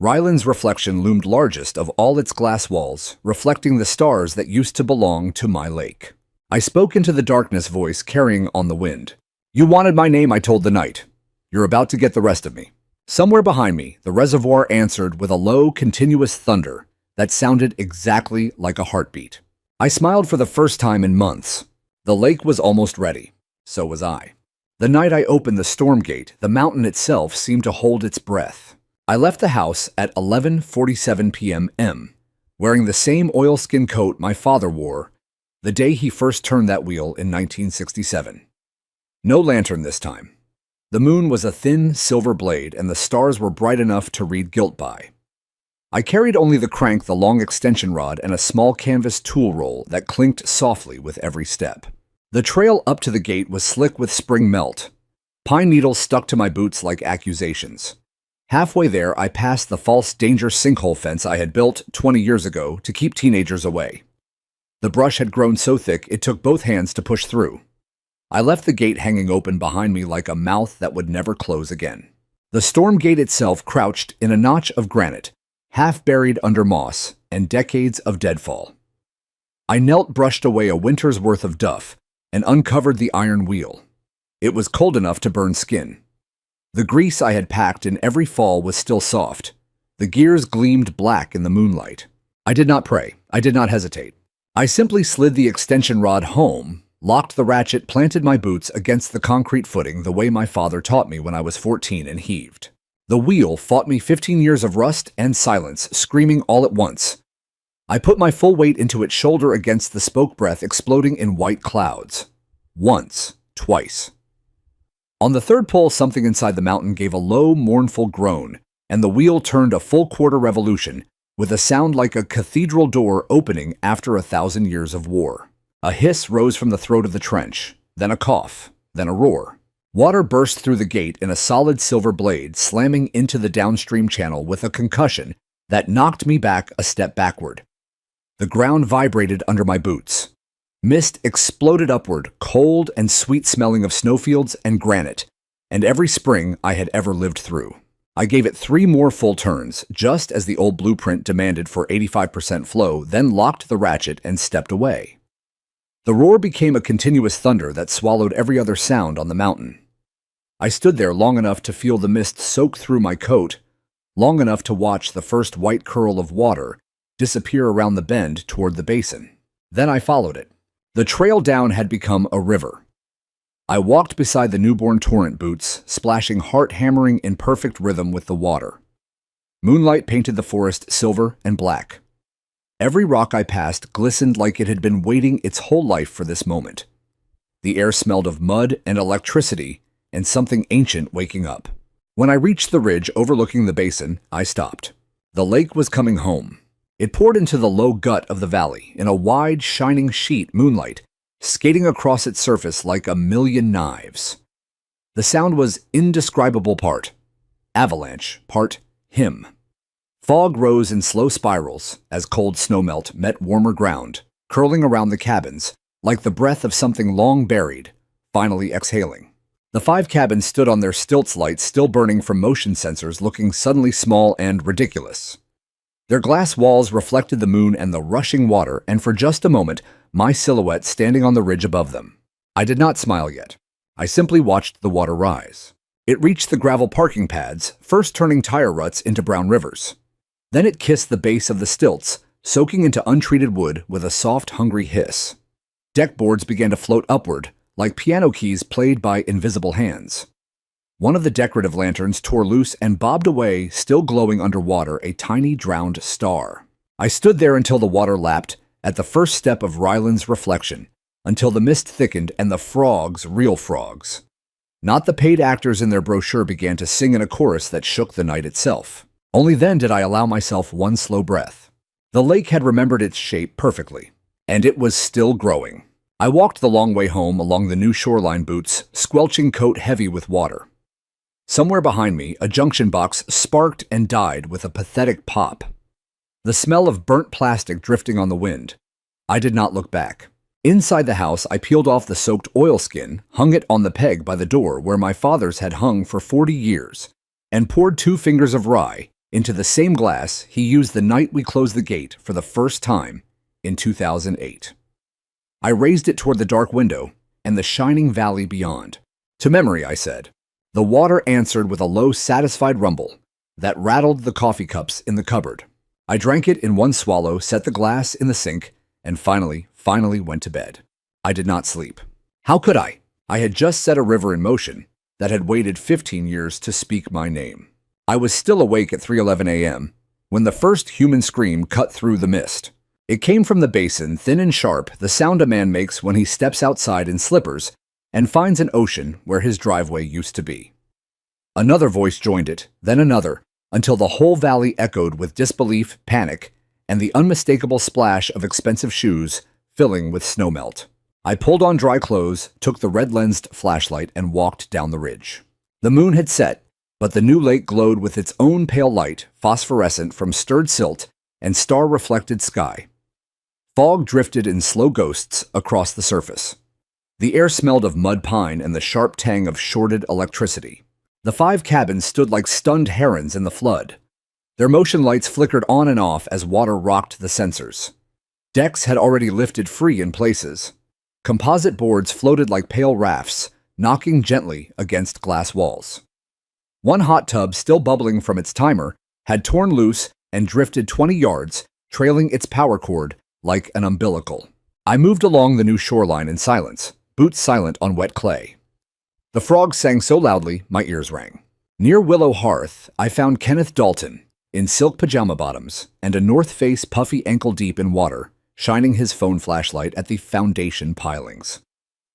S1: Ryland's reflection loomed largest of all its glass walls, reflecting the stars that used to belong to my lake. I spoke into the darkness, voice carrying on the wind. "You wanted my name," I told the night. "You're about to get the rest of me." Somewhere behind me, the reservoir answered with a low, continuous thunder that sounded exactly like a heartbeat. I smiled for the first time in months. The lake was almost ready. So was I. The night I opened the storm gate, the mountain itself seemed to hold its breath. I left the house at 11:47 p.m., wearing the same oilskin coat my father wore the day he first turned that wheel in 1967. No lantern this time. The moon was a thin silver blade, and the stars were bright enough to read guilt by. I carried only the crank, the long extension rod, and a small canvas tool roll that clinked softly with every step. The trail up to the gate was slick with spring melt. Pine needles stuck to my boots like accusations. Halfway there, I passed the false danger sinkhole fence I had built 20 years ago to keep teenagers away. The brush had grown so thick it took both hands to push through. I left the gate hanging open behind me like a mouth that would never close again. The storm gate itself crouched in a notch of granite, half buried under moss and decades of deadfall. I knelt, brushed away a winter's worth of duff, and uncovered the iron wheel. It was cold enough to burn skin. The grease I had packed in every fall was still soft. The gears gleamed black in the moonlight. I did not pray. I did not hesitate. I simply slid the extension rod home, locked the ratchet, planted my boots against the concrete footing the way my father taught me when I was 14, and heaved. The wheel fought me 15 years of rust and silence, screaming all at once. I put my full weight into its shoulder against the spoke breath exploding in white clouds. Once, twice. On the third pull, something inside the mountain gave a low, mournful groan, and the wheel turned a full quarter revolution with a sound like a cathedral door opening after 1,000 years of war. A hiss rose from the throat of the trench, then a cough, then a roar. Water burst through the gate in a solid silver blade, slamming into the downstream channel with a concussion that knocked me back a step backward. The ground vibrated under my boots. Mist exploded upward, cold and sweet-smelling of snowfields and granite, and every spring I had ever lived through. I gave it 3 more full turns, just as the old blueprint demanded for 85% flow, then locked the ratchet and stepped away. The roar became a continuous thunder that swallowed every other sound on the mountain. I stood there long enough to feel the mist soak through my coat, long enough to watch the first white curl of water disappear around the bend toward the basin. Then I followed it. The trail down had become a river. I walked beside the newborn torrent boots, splashing heart-hammering in perfect rhythm with the water. Moonlight painted the forest silver and black. Every rock I passed glistened like it had been waiting its whole life for this moment. The air smelled of mud and electricity and something ancient waking up. When I reached the ridge overlooking the basin, I stopped. The lake was coming home. It poured into the low gut of the valley in a wide, shining sheet moonlight, skating across its surface like a million knives. The sound was indescribable, part avalanche, part him. Fog rose in slow spirals as cold snowmelt met warmer ground, curling around the cabins like the breath of something long buried, finally exhaling. The 5 cabins stood on their stilts, lights still burning from motion sensors, looking suddenly small and ridiculous. Their glass walls reflected the moon and the rushing water, and for just a moment, my silhouette standing on the ridge above them. I did not smile yet. I simply watched the water rise. It reached the gravel parking pads, first turning tire ruts into brown rivers. Then it kissed the base of the stilts, soaking into untreated wood with a soft, hungry hiss. Deck boards began to float upward, like piano keys played by invisible hands. One of the decorative lanterns tore loose and bobbed away, still glowing underwater, a tiny drowned star. I stood there until the water lapped at the first step of Ryland's reflection, until the mist thickened and the frogs, real frogs, not the paid actors in their brochure, began to sing in a chorus that shook the night itself. Only then did I allow myself one slow breath. The lake had remembered its shape perfectly, and it was still growing. I walked the long way home along the new shoreline boots, squelching coat heavy with water. Somewhere behind me, a junction box sparked and died with a pathetic pop. The smell of burnt plastic drifting on the wind. I did not look back. Inside the house, I peeled off the soaked oilskin, hung it on the peg by the door where my father's had hung for 40 years, and poured 2 fingers of rye into the same glass he used the night we closed the gate for the first time in 2008. I raised it toward the dark window and the shining valley beyond. To memory, I said. The water answered with a low, satisfied rumble that rattled the coffee cups in the cupboard. I drank it in one swallow, set the glass in the sink, and finally went to bed. I did not sleep. How could I? I had just set a river in motion that had waited 15 years to speak my name. I was still awake at 3:11 a.m. when the first human scream cut through the mist. It came from the basin, thin and sharp, the sound a man makes when he steps outside in slippers and finds an ocean where his driveway used to be. Another voice joined it, then another, until the whole valley echoed with disbelief, panic, and the unmistakable splash of expensive shoes filling with snowmelt. I pulled on dry clothes, took the red-lensed flashlight, and walked down the ridge. The moon had set, but the new lake glowed with its own pale light, phosphorescent from stirred silt and star-reflected sky. Fog drifted in slow ghosts across the surface. The air smelled of mud pine and the sharp tang of shorted electricity. The 5 cabins stood like stunned herons in the flood. Their motion lights flickered on and off as water rocked the sensors. Decks had already lifted free in places. Composite boards floated like pale rafts, knocking gently against glass walls. One hot tub, still bubbling from its timer, had torn loose and drifted 20 yards, trailing its power cord like an umbilical. I moved along the new shoreline in silence, boots silent on wet clay. The frogs sang so loudly, my ears rang. Near Willow Hearth, I found Kenneth Dalton, in silk pajama bottoms and a North Face puffy ankle-deep in water, shining his phone flashlight at the foundation pilings.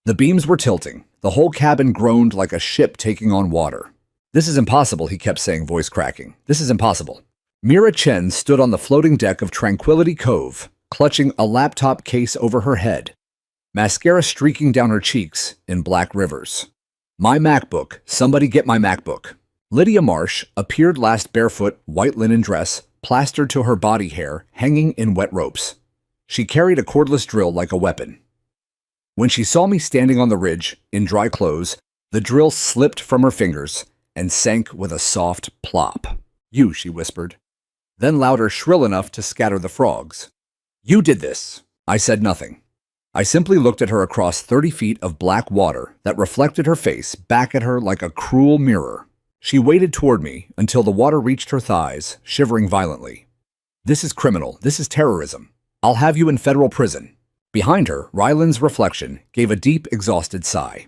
S1: The beams were tilting. The whole cabin groaned like a ship taking on water. "This is impossible," he kept saying, voice cracking. "This is impossible." Mira Chen stood on the floating deck of Tranquility Cove, clutching a laptop case over her head, mascara streaking down her cheeks in black rivers. "My MacBook. Somebody get my MacBook." Lydia Marsh appeared last, barefoot, white linen dress, plastered to her body hair, hanging in wet ropes. She carried a cordless drill like a weapon. When she saw me standing on the ridge, in dry clothes, the drill slipped from her fingers and sank with a soft plop. "You," she whispered. Then louder, shrill enough to scatter the frogs. "You did this." I said nothing. I simply looked at her across 30 feet of black water that reflected her face back at her like a cruel mirror. She waded toward me until the water reached her thighs, shivering violently. "This is criminal. This is terrorism. I'll have you in federal prison." Behind her, Ryland's reflection gave a deep, exhausted sigh.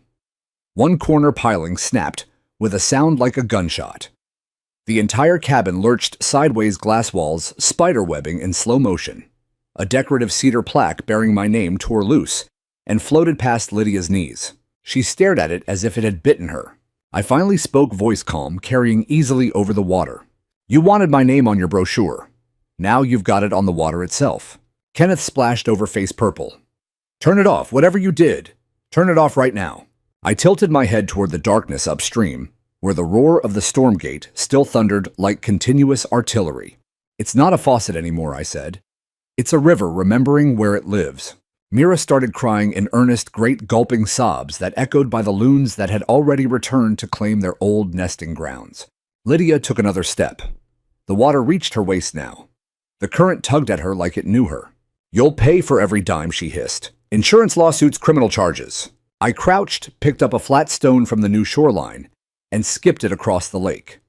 S1: One corner piling snapped with a sound like a gunshot. The entire cabin lurched sideways, glass walls, spider webbing in slow motion. A decorative cedar plaque bearing my name tore loose and floated past Lydia's knees. She stared at it as if it had bitten her. I finally spoke, voice calm, carrying easily over the water. "You wanted my name on your brochure. Now you've got it on the water itself." Kenneth splashed over, face purple. "Turn it off, whatever you did. Turn it off right now." I tilted my head toward the darkness upstream, where the roar of the storm gate still thundered like continuous artillery. "It's not a faucet anymore," I said. "It's a river remembering where it lives." Mira started crying in earnest, great gulping sobs that echoed by the loons that had already returned to claim their old nesting grounds. Lydia took another step. The water reached her waist now. The current tugged at her like it knew her. "You'll pay for every dime," she hissed. "Insurance lawsuits, criminal charges." I crouched, picked up a flat stone from the new shoreline, and skipped it across the lake.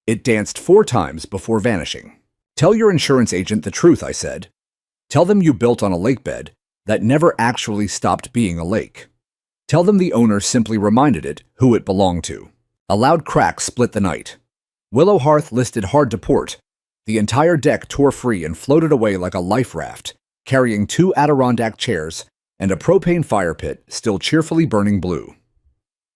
S1: It danced 4 times before vanishing. "Tell your insurance agent the truth," I said. "Tell them you built on a lakebed that never actually stopped being a lake. Tell them the owner simply reminded it who it belonged to." A loud crack split the night. Willow Hearth listed hard to port. The entire deck tore free and floated away like a life raft, carrying 2 Adirondack chairs and a propane fire pit still cheerfully burning blue.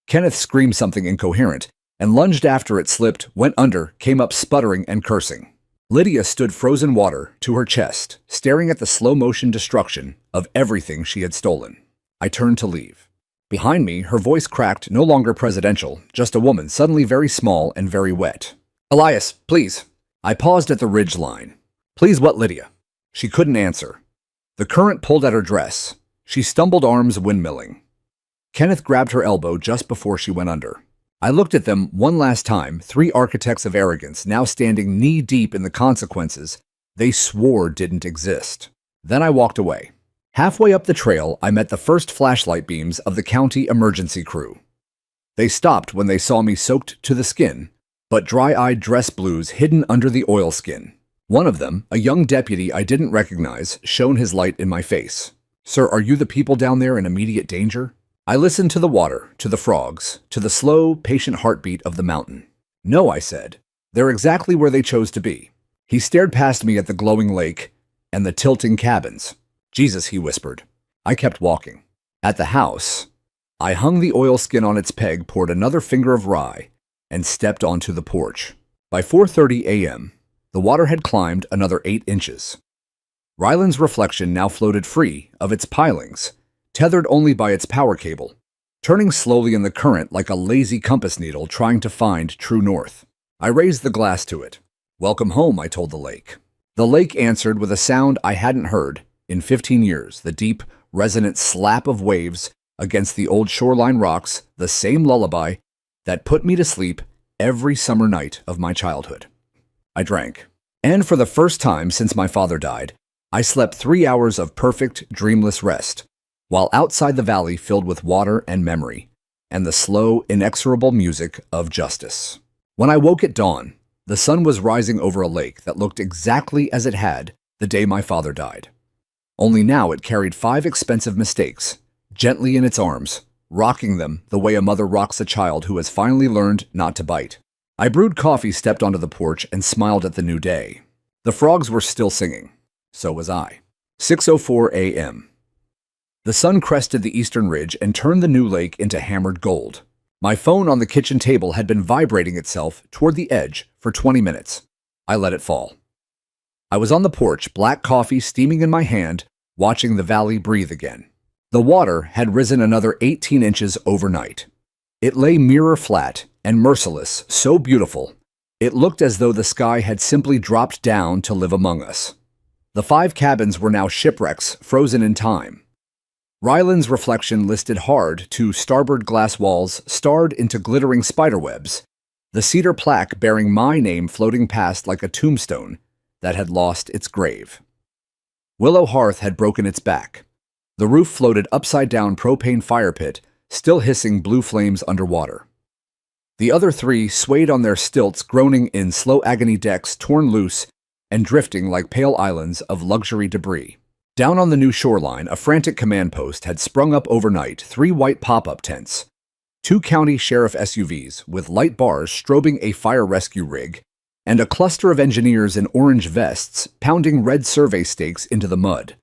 S1: Kenneth screamed something incoherent and lunged after it, slipped, went under, came up sputtering and cursing. Lydia stood frozen water to her chest, staring at the slow-motion destruction of everything she had stolen. I turned to leave. Behind me, her voice cracked, no longer presidential, just a woman, suddenly very small and very wet. "Elias, please." I paused at the ridge line. "Please what, Lydia?" She couldn't answer. The current pulled at her dress. She stumbled, arms windmilling. Kenneth grabbed her elbow just before she went under. I looked at them one last time, 3 architects of arrogance, now standing knee-deep in the consequences they swore didn't exist. Then I walked away. Halfway up the trail, I met the first flashlight beams of the county emergency crew. They stopped when they saw me soaked to the skin, but dry-eyed dress blues hidden under the oilskin. One of them, a young deputy I didn't recognize, shone his light in my face. "Sir, are you the people down there in immediate danger?" I listened to the water, to the frogs, to the slow, patient heartbeat of the mountain. "No," I said. "They're exactly where they chose to be." He stared past me at the glowing lake and the tilting cabins. "Jesus," he whispered. I kept walking. At the house, I hung the oilskin on its peg, poured another finger of rye, and stepped onto the porch. By 4:30 a.m., the water had climbed another 8 inches. Ryland's reflection now floated free of its pilings, tethered only by its power cable, turning slowly in the current like a lazy compass needle trying to find true north. I raised the glass to it. "Welcome home," I told the lake. The lake answered with a sound I hadn't heard in 15 years, the deep, resonant slap of waves against the old shoreline rocks, the same lullaby that put me to sleep every summer night of my childhood. I drank. And for the first time since my father died, I slept 3 hours of perfect, dreamless rest, while outside the valley filled with water and memory, and the slow, inexorable music of justice. When I woke at dawn, the sun was rising over a lake that looked exactly as it had the day my father died. Only now it carried 5 expensive mistakes, gently in its arms, rocking them the way a mother rocks a child who has finally learned not to bite. I brewed coffee, stepped onto the porch, and smiled at the new day. The frogs were still singing. So was I. 6:04 a.m. The sun crested the eastern ridge and turned the new lake into hammered gold. My phone on the kitchen table had been vibrating itself toward the edge for 20 minutes. I let it fall. I was on the porch, black coffee steaming in my hand, watching the valley breathe again. The water had risen another 18 inches overnight. It lay mirror flat and merciless, so beautiful, it looked as though the sky had simply dropped down to live among us. The 5 cabins were now shipwrecks, frozen in time. Ryland's reflection listed hard to starboard glass walls, starred into glittering spiderwebs, the cedar plaque bearing my name floating past like a tombstone that had lost its grave. Willow Hearth had broken its back. The roof floated upside-down propane fire pit, still hissing blue flames underwater. The other 3 swayed on their stilts, groaning in slow agony, decks torn loose and drifting like pale islands of luxury debris. Down on the new shoreline, a frantic command post had sprung up overnight, 3 white pop-up tents, 2 county sheriff SUVs with light bars strobing a fire rescue rig, and a cluster of engineers in orange vests pounding red survey stakes into the mud.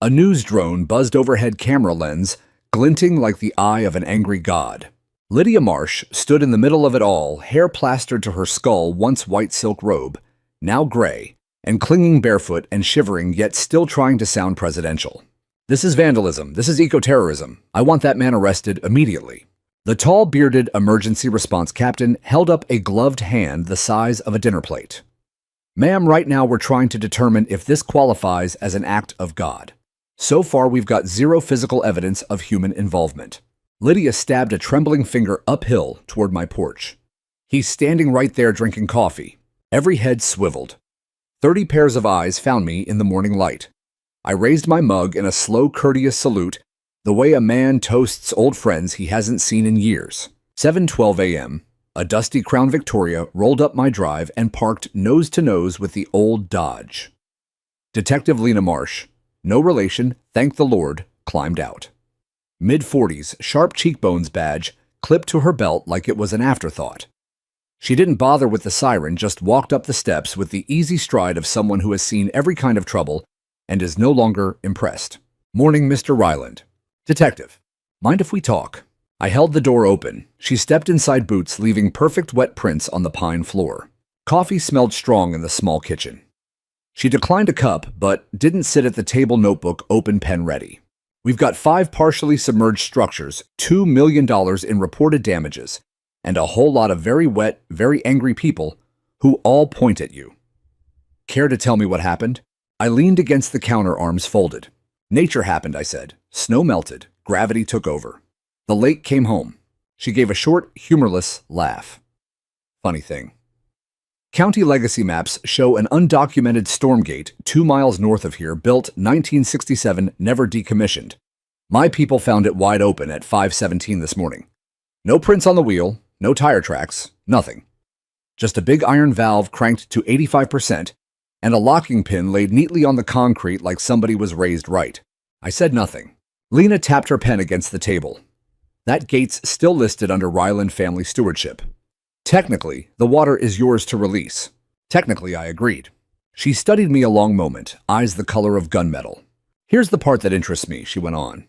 S1: A news drone buzzed overhead, camera lens glinting like the eye of an angry god. Lydia Marsh stood in the middle of it all, hair plastered to her skull, once white silk robe, now gray, and clinging barefoot and shivering, yet still trying to sound presidential. "This is vandalism. This is eco-terrorism. I want that man arrested immediately." The tall, bearded emergency response captain held up a gloved hand the size of a dinner plate. "Ma'am, right now we're trying to determine if this qualifies as an act of God. So far, we've got zero physical evidence of human involvement." Lydia stabbed a trembling finger uphill toward my porch. "He's standing right there drinking coffee." Every head swiveled. 30 pairs of eyes found me in the morning light. I raised my mug in a slow, courteous salute, the way a man toasts old friends he hasn't seen in years. 7:12 a.m., a dusty Crown Victoria rolled up my drive and parked nose to nose with the old Dodge. Detective Lena Marsh, no relation, thank the Lord, climbed out. Mid-40s, sharp cheekbones badge clipped to her belt like it was an afterthought. She didn't bother with the siren, just walked up the steps with the easy stride of someone who has seen every kind of trouble and is no longer impressed. "Morning, Mr. Ryland." "Detective, mind if we talk?" I held the door open. She stepped inside boots, leaving perfect wet prints on the pine floor. Coffee smelled strong in the small kitchen. She declined a cup, but didn't sit at the table, notebook open, pen ready. "We've got 5 partially submerged structures, $2 million in reported damages, and a whole lot of very wet, very angry people who all point at you. Care to tell me what happened?" I leaned against the counter, arms folded. "Nature happened," I said. "Snow melted. Gravity took over. The lake came home." She gave a short, humorless laugh. "Funny thing. County legacy maps show an undocumented storm gate 2 miles north of here, built 1967, never decommissioned. My people found it wide open at 5:17 this morning. No prints on the wheel, no tire tracks, nothing. Just a big iron valve cranked to 85% and a locking pin laid neatly on the concrete like somebody was raised right." I said nothing. Lena tapped her pen against the table. "That gate's still listed under Ryland family stewardship. Technically, the water is yours to release." Technically, I agreed. She studied me a long moment, eyes the color of gunmetal. "Here's the part that interests me," she went on.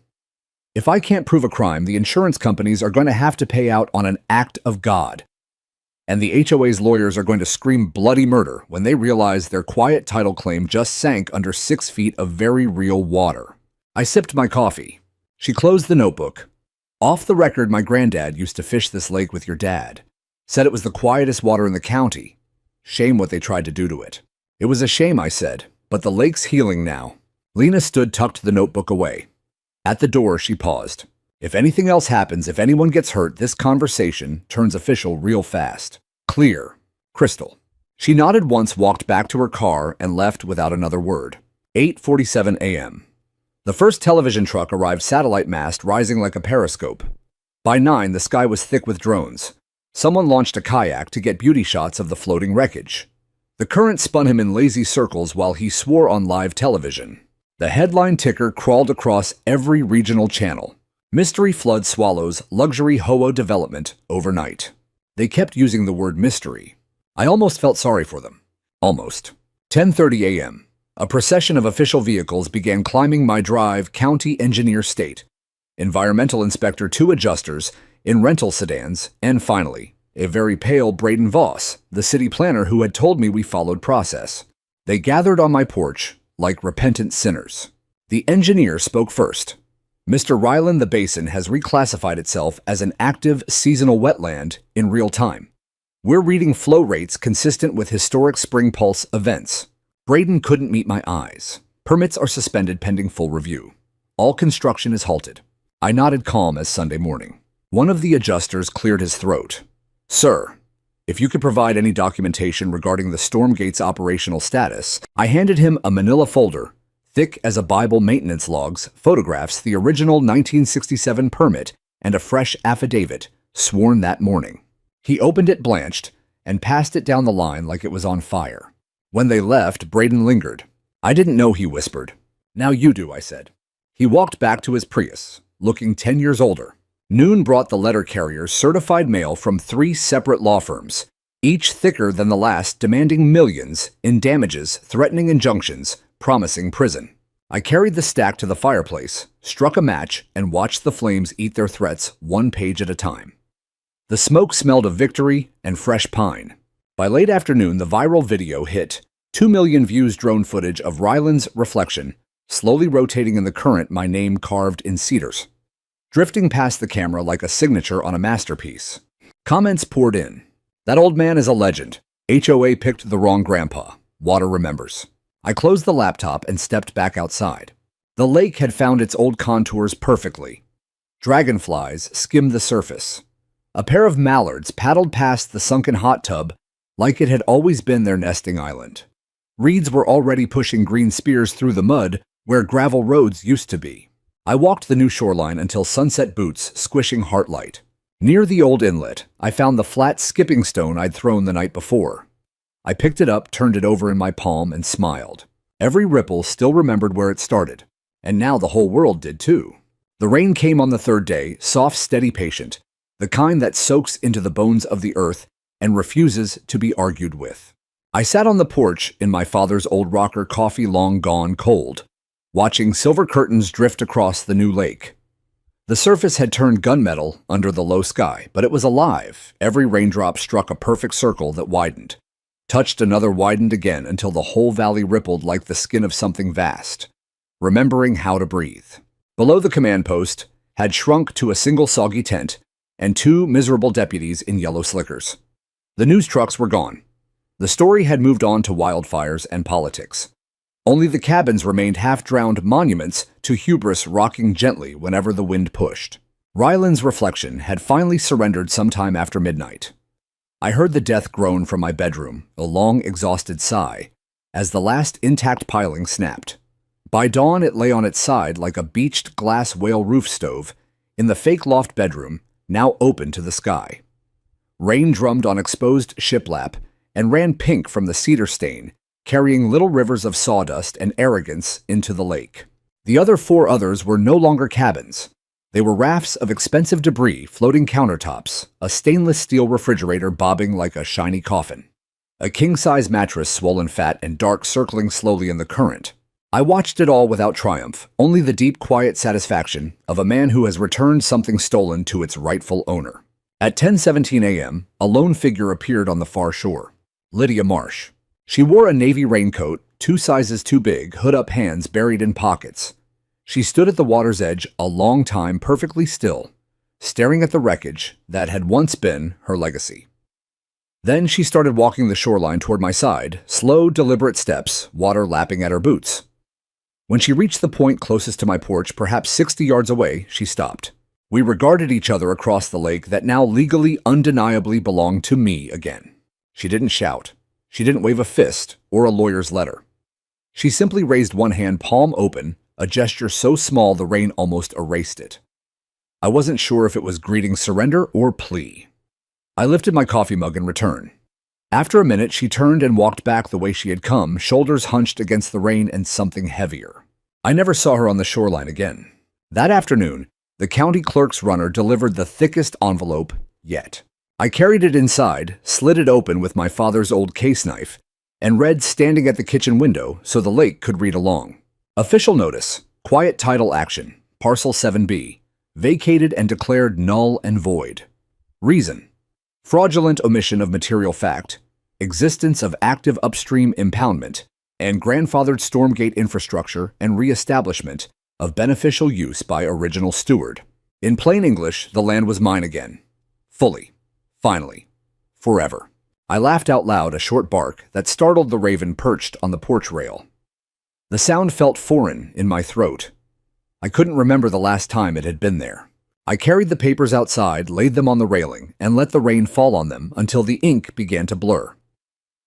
S1: "If I can't prove a crime, the insurance companies are going to have to pay out on an act of God. And the HOA's lawyers are going to scream bloody murder when they realize their quiet title claim just sank under 6 feet of very real water." I sipped my coffee. She closed the notebook. "Off the record, my granddad used to fish this lake with your dad. Said it was the quietest water in the county. Shame what they tried to do to it." "It was a shame," I said, "but the lake's healing now." Lena stood, tucked the notebook away. At the door, she paused. "If anything else happens, if anyone gets hurt, this conversation turns official real fast. Clear. Crystal." She nodded once, walked back to her car, and left without another word. 8:47 a.m. The first television truck arrived, satellite mast rising like a periscope. By 9, the sky was thick with drones. Someone launched a kayak to get beauty shots of the floating wreckage. The current spun him in lazy circles while he swore on live television. The headline ticker crawled across every regional channel. "Mystery flood swallows luxury HOA development overnight." They kept using the word mystery. I almost felt sorry for them. Almost. 10:30 a.m. A procession of official vehicles began climbing my drive, county engineer state, environmental inspector, 2 adjusters in rental sedans, and finally, a very pale Braden Voss, the city planner who had told me we followed process. They gathered on my porch like repentant sinners. The engineer spoke first. "Mr. Ryland, the basin has reclassified itself as an active seasonal wetland in real time. We're reading flow rates consistent with historic spring pulse events." Braden couldn't meet my eyes. "Permits are suspended pending full review. All construction is halted." I nodded, calm as Sunday morning. One of the adjusters cleared his throat. "Sir, if you could provide any documentation regarding the storm gate's operational status." I handed him a manila folder, thick as a Bible, maintenance logs, photographs, the original 1967 permit, and a fresh affidavit, sworn that morning. He opened it, blanched, and passed it down the line like it was on fire. When they left, Braden lingered. "I didn't know," he whispered. "Now you do," I said. He walked back to his Prius, looking 10 years older. Noon brought the letter carriers certified mail from 3 separate law firms, each thicker than the last, demanding millions in damages, threatening injunctions, promising prison. I carried the stack to the fireplace, struck a match, and watched the flames eat their threats 1 page at a time. The smoke smelled of victory and fresh pine. By late afternoon, the viral video hit. 2 million views drone footage of Ryland's reflection, slowly rotating in the current, my name carved in cedars. drifting past the camera like a signature on a masterpiece. Comments poured in. That old man is a legend. HOA picked the wrong grandpa. Water remembers. I closed the laptop and stepped back outside. The lake had found its old contours perfectly. Dragonflies skimmed the surface. A pair of mallards paddled past the sunken hot tub like it had always been their nesting island. Reeds were already pushing green spears through the mud where gravel roads used to be. I walked the new shoreline until sunset boots squishing Heartlight. Near the old inlet, I found the flat skipping stone I'd thrown the night before. I picked it up, turned it over in my palm, and smiled. Every ripple still remembered where it started, and now the whole world did too. The rain came on the third day, soft, steady, patient, the kind that soaks into the bones of the earth and refuses to be argued with. I sat on the porch in my father's old rocker, coffee long gone cold, watching silver curtains drift across the new lake. The surface had turned gunmetal under the low sky, but it was alive. Every raindrop struck a perfect circle that widened, touched another, widened again until the whole valley rippled like the skin of something vast, remembering how to breathe. Below, the command post had shrunk to a single soggy tent and two miserable deputies in yellow slickers. The news trucks were gone. The story had moved on to wildfires and politics. Only the cabins remained half-drowned monuments to hubris rocking gently whenever the wind pushed. Ryland's reflection had finally surrendered sometime after midnight. I heard the death groan from my bedroom, a long, exhausted sigh, as the last intact piling snapped. By dawn, it lay on its side like a beached glass whale roof stove in the fake loft bedroom, now open to the sky. Rain drummed on exposed shiplap and ran pink from the cedar stain, carrying little rivers of sawdust and arrogance into the lake. The other four others were no longer cabins. They were rafts of expensive debris, floating countertops, a stainless steel refrigerator bobbing like a shiny coffin, a king-size mattress swollen fat and dark circling slowly in the current. I watched it all without triumph, only the deep, quiet satisfaction of a man who has returned something stolen to its rightful owner. At 10:17 a.m., a lone figure appeared on the far shore. Lydia Marsh. She wore a navy raincoat, 2 sizes too big, hood-up hands buried in pockets. She stood at the water's edge a long time, perfectly still, staring at the wreckage that had once been her legacy. Then she started walking the shoreline toward my side, slow, deliberate steps, water lapping at her boots. When she reached the point closest to my porch, perhaps 60 yards away, she stopped. We regarded each other across the lake that now legally, undeniably belonged to me again. She didn't shout. She didn't wave a fist or a lawyer's letter. She simply raised one hand, palm open, a gesture so small the rain almost erased it. I wasn't sure if it was greeting surrender or plea. I lifted my coffee mug in return. After a minute, she turned and walked back the way she had come, shoulders hunched against the rain and something heavier. I never saw her on the shoreline again. That afternoon, the county clerk's runner delivered the thickest envelope yet. I carried it inside, slid it open with my father's old case knife, and read standing at the kitchen window so the lake could read along. Official notice, quiet title action, parcel 7B, vacated and declared null and void. Reason, fraudulent omission of material fact, existence of active upstream impoundment, and grandfathered Stormgate infrastructure and reestablishment of beneficial use by original steward. In plain English, the land was mine again. Fully. Finally. Forever. I laughed out loud, a short bark that startled the raven perched on the porch rail. The sound felt foreign in my throat. I couldn't remember the last time it had been there. I carried the papers outside, laid them on the railing, and let the rain fall on them until the ink began to blur.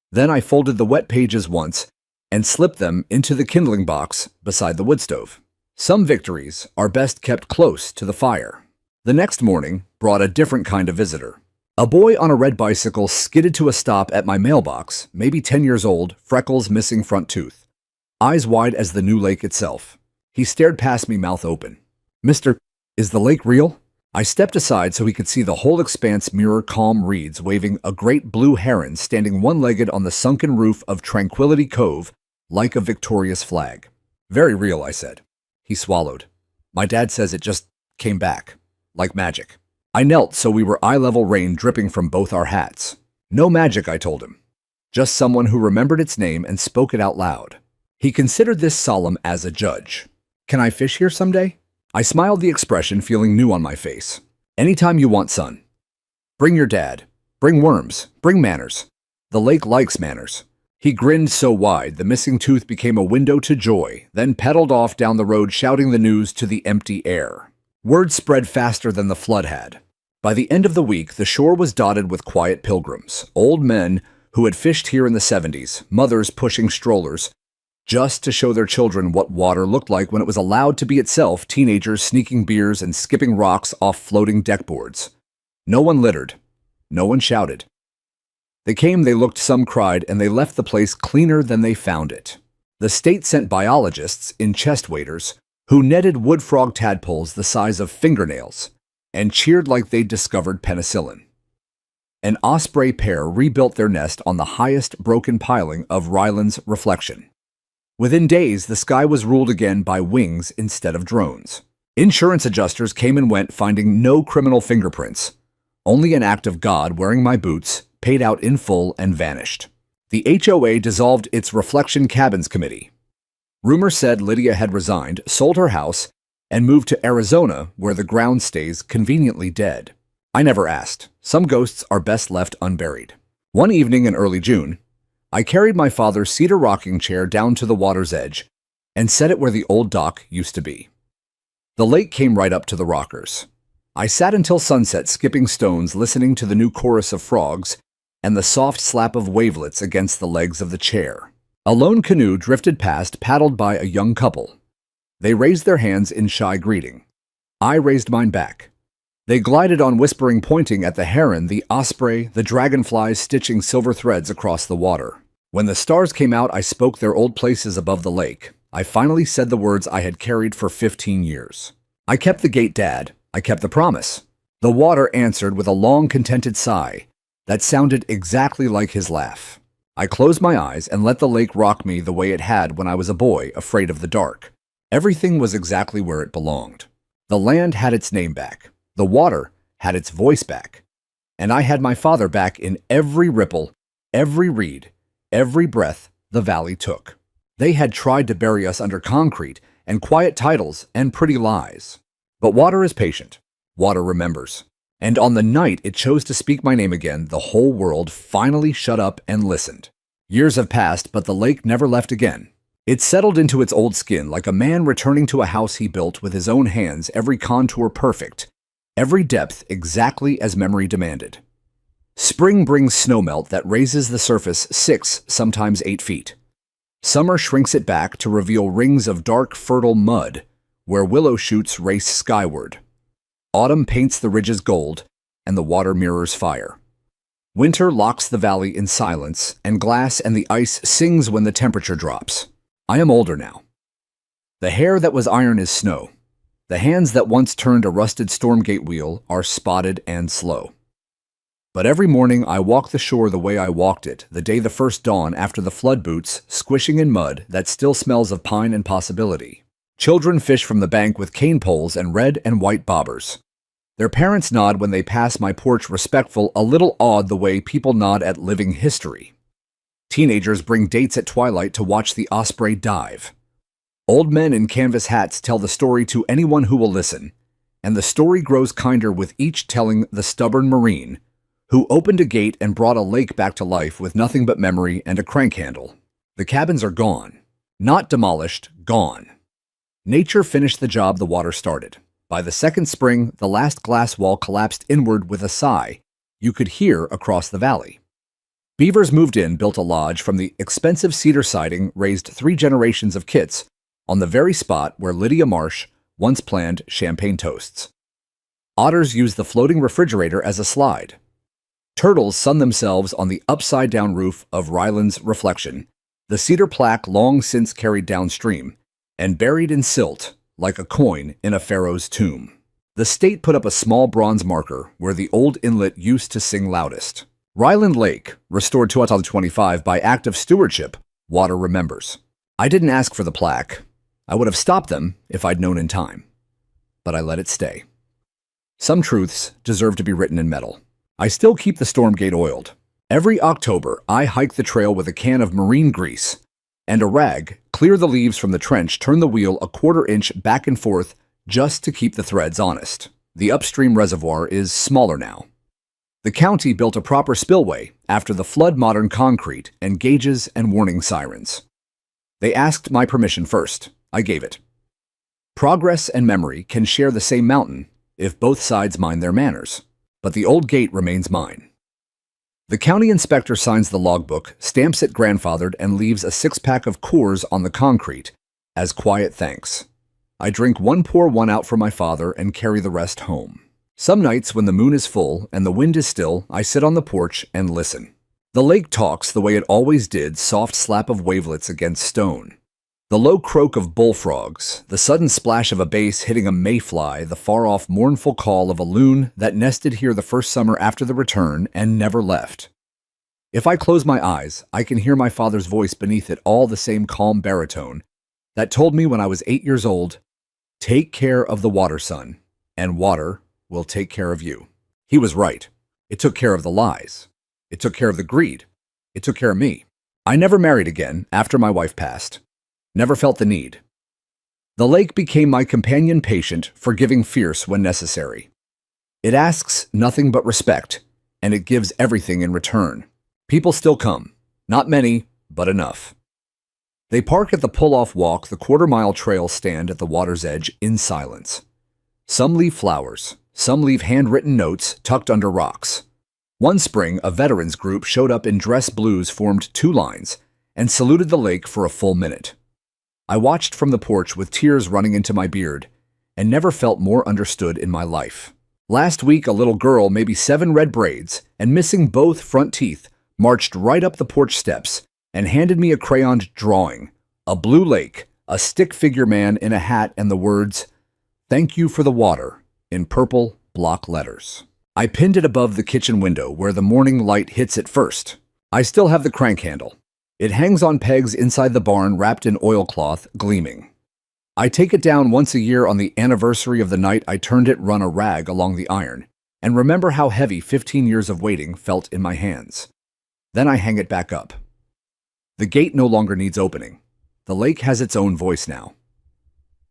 S1: Then I folded the wet pages once and slipped them into the kindling box beside the wood stove. Some victories are best kept close to the fire. The next morning brought a different kind of visitor. A boy on a red bicycle skidded to a stop at my mailbox, maybe 10 years old, freckles, missing front tooth. Eyes wide as the new lake itself. He stared past me, mouth open. "Mister, is the lake real?" I stepped aside so he could see the whole expanse mirror calm reeds waving a great blue heron standing one-legged on the sunken roof of Tranquility Cove like a victorious flag. "Very real," I said. He swallowed. "My dad says it just came back. Like magic." I knelt so we were eye-level, rain dripping from both our hats. "No magic," I told him. "Just someone who remembered its name and spoke it out loud." He considered this solemn as a judge. "Can I fish here someday?" I smiled, the expression feeling new on my face. Anytime you want, son. Bring your dad. Bring worms. Bring manners. The lake likes manners. He grinned so wide the missing tooth became a window to joy, then pedaled off down the road shouting the news to the empty air. Word spread faster than the flood had. By the end of the week, the shore was dotted with quiet pilgrims, old men who had fished here in the 70s, mothers pushing strollers, just to show their children what water looked like when it was allowed to be itself, teenagers sneaking beers and skipping rocks off floating deckboards. No one littered. No one shouted. They came, they looked, some cried, and they left the place cleaner than they found it. The state sent biologists in chest waders who netted wood frog tadpoles the size of fingernails and cheered like they'd discovered penicillin. An osprey pair rebuilt their nest on the highest broken piling of Ryland's Reflection. Within days, the sky was ruled again by wings instead of drones. Insurance adjusters came and went, finding no criminal fingerprints. Only an act of God wearing my boots, paid out in full, and vanished. The HOA dissolved its Reflection Cabins Committee. Rumor said Lydia had resigned, sold her house, and moved to Arizona, where the ground stays conveniently dead. I never asked. Some ghosts are best left unburied. One evening in early June, I carried my father's cedar rocking chair down to the water's edge and set it where the old dock used to be. The lake came right up to the rockers. I sat until sunset, skipping stones, listening to the new chorus of frogs and the soft slap of wavelets against the legs of the chair. A lone canoe drifted past, paddled by a young couple. They raised their hands in shy greeting. I raised mine back. They glided on, whispering, pointing at the heron, the osprey, the dragonflies stitching silver threads across the water. When the stars came out, I spoke their old places above the lake. I finally said the words I had carried for 15 years. I kept the gate, Dad. I kept the promise. The water answered with a long, contented sigh that sounded exactly like his laugh. I closed my eyes and let the lake rock me the way it had when I was a boy, afraid of the dark. Everything was exactly where it belonged. The land had its name back. The water had its voice back. And I had my father back in every ripple, every reed, every breath the valley took. They had tried to bury us under concrete and quiet titles and pretty lies. But water is patient. Water remembers. And on the night it chose to speak my name again, the whole world finally shut up and listened. Years have passed, but the lake never left again. It settled into its old skin like a man returning to a house he built with his own hands, every contour perfect, every depth exactly as memory demanded. Spring brings snowmelt that raises the surface 6, sometimes 8 feet. Summer shrinks it back to reveal rings of dark, fertile mud where willow shoots race skyward. Autumn paints the ridges gold, and the water mirrors fire. Winter locks the valley in silence, and glass and the ice sings when the temperature drops. I am older now. The hair that was iron is snow. The hands that once turned a rusted Stormgate wheel are spotted and slow. But every morning I walk the shore the way I walked it, the day the first dawn after the flood boots, squishing in mud that still smells of pine and possibility. Children fish from the bank with cane poles and red and white bobbers. Their parents nod when they pass my porch, respectful, a little awed the way people nod at living history. Teenagers bring dates at twilight to watch the osprey dive. Old men in canvas hats tell the story to anyone who will listen, and the story grows kinder with each telling the stubborn Marine who opened a gate and brought a lake back to life with nothing but memory and a crank handle. The cabins are gone. Not demolished, gone. Nature finished the job the water started. By the second spring, the last glass wall collapsed inward with a sigh you could hear across the valley. Beavers moved in, built a lodge from the expensive cedar siding, raised 3 generations of kits on the very spot where Lydia Marsh once planned champagne toasts. Otters used the floating refrigerator as a slide. Turtles sunned themselves on the upside-down roof of Ryland's Reflection, the cedar plaque long since carried downstream and buried in silt like a coin in a pharaoh's tomb. The state put up a small bronze marker where the old inlet used to sing loudest. Ryland Lake, restored to 2025 by act of stewardship, water remembers. I didn't ask for the plaque. I would have stopped them if I'd known in time. But I let it stay. Some truths deserve to be written in metal. I still keep the Stormgate oiled. Every October, I hike the trail with a can of marine grease and a rag, clear the leaves from the trench, turn the wheel a 1/4 inch back and forth just to keep the threads honest. The upstream reservoir is smaller now. The county built a proper spillway after the flood, modern concrete and gauges and warning sirens. They asked my permission first. I gave it. Progress and memory can share the same mountain if both sides mind their manners, but the old gate remains mine. The county inspector signs the logbook, stamps it grandfathered, and leaves a six-pack of Coors on the concrete as quiet thanks. I drink one, pour one out for my father, and carry the rest home. Some nights when the moon is full and the wind is still, I sit on the porch and listen. The lake talks the way it always did, soft slap of wavelets against stone. The low croak of bullfrogs, the sudden splash of a bass hitting a mayfly, the far-off mournful call of a loon that nested here the first summer after the return and never left. If I close my eyes, I can hear my father's voice beneath it, all the same calm baritone that told me when I was 8 years old, "Take care of the water, son, and water will take care of you." He was right. It took care of the lies. It took care of the greed. It took care of me. I never married again after my wife passed. Never felt the need. The lake became my companion, patient, forgiving, fierce when necessary. It asks nothing but respect, and it gives everything in return. People still come. Not many, but enough. They park at the pull-off walk, the quarter-mile trail, stand at the water's edge in silence. Some leave flowers. Some leave handwritten notes tucked under rocks. One spring, a veterans group showed up in dress blues, formed two lines, and saluted the lake for a full minute. I watched from the porch with tears running into my beard and never felt more understood in my life. Last week, a little girl, maybe 7 red braids and missing both front teeth, marched right up the porch steps and handed me a crayoned drawing, a blue lake, a stick figure man in a hat, and the words, "Thank you for the water," in purple block letters. I pinned it above the kitchen window where the morning light hits it first. I still have the crank handle. It hangs on pegs inside the barn, wrapped in oilcloth, gleaming. I take it down once a year on the anniversary of the night I turned it, run a rag along the iron, and remember how heavy 15 years of waiting felt in my hands. Then I hang it back up. The gate no longer needs opening. The lake has its own voice now.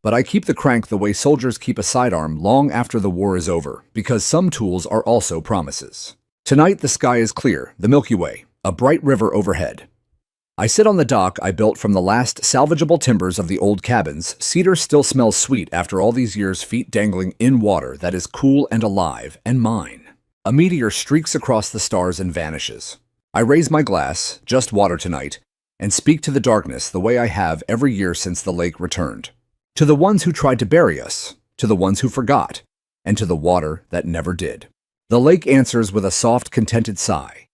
S1: But I keep the crank the way soldiers keep a sidearm long after the war is over, because some tools are also promises. Tonight the sky is clear, the Milky Way, a bright river overhead. I sit on the dock I built from the last salvageable timbers of the old cabins. Cedar still smells sweet after all these years, feet dangling in water that is cool and alive, and mine. A meteor streaks across the stars and vanishes. I raise my glass, just water tonight, and speak to the darkness the way I have every year since the lake returned. To the ones who tried to bury us, to the ones who forgot, and to the water that never did. The lake answers with a soft, contented sigh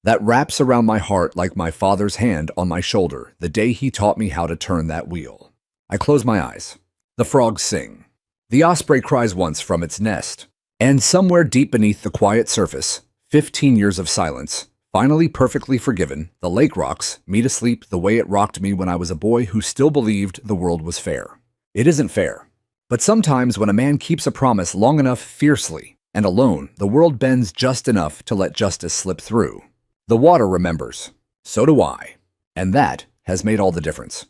S1: that wraps around my heart like my father's hand on my shoulder the day he taught me how to turn that wheel. I close my eyes. The frogs sing. The osprey cries once from its nest. And somewhere deep beneath the quiet surface, 15 years of silence, finally perfectly forgiven, the lake rocks me to sleep the way it rocked me when I was a boy who still believed the world was fair. It isn't fair. But sometimes when a man keeps a promise long enough, fiercely and alone, the world bends just enough to let justice slip through. The water remembers. So do I. And that has made all the difference.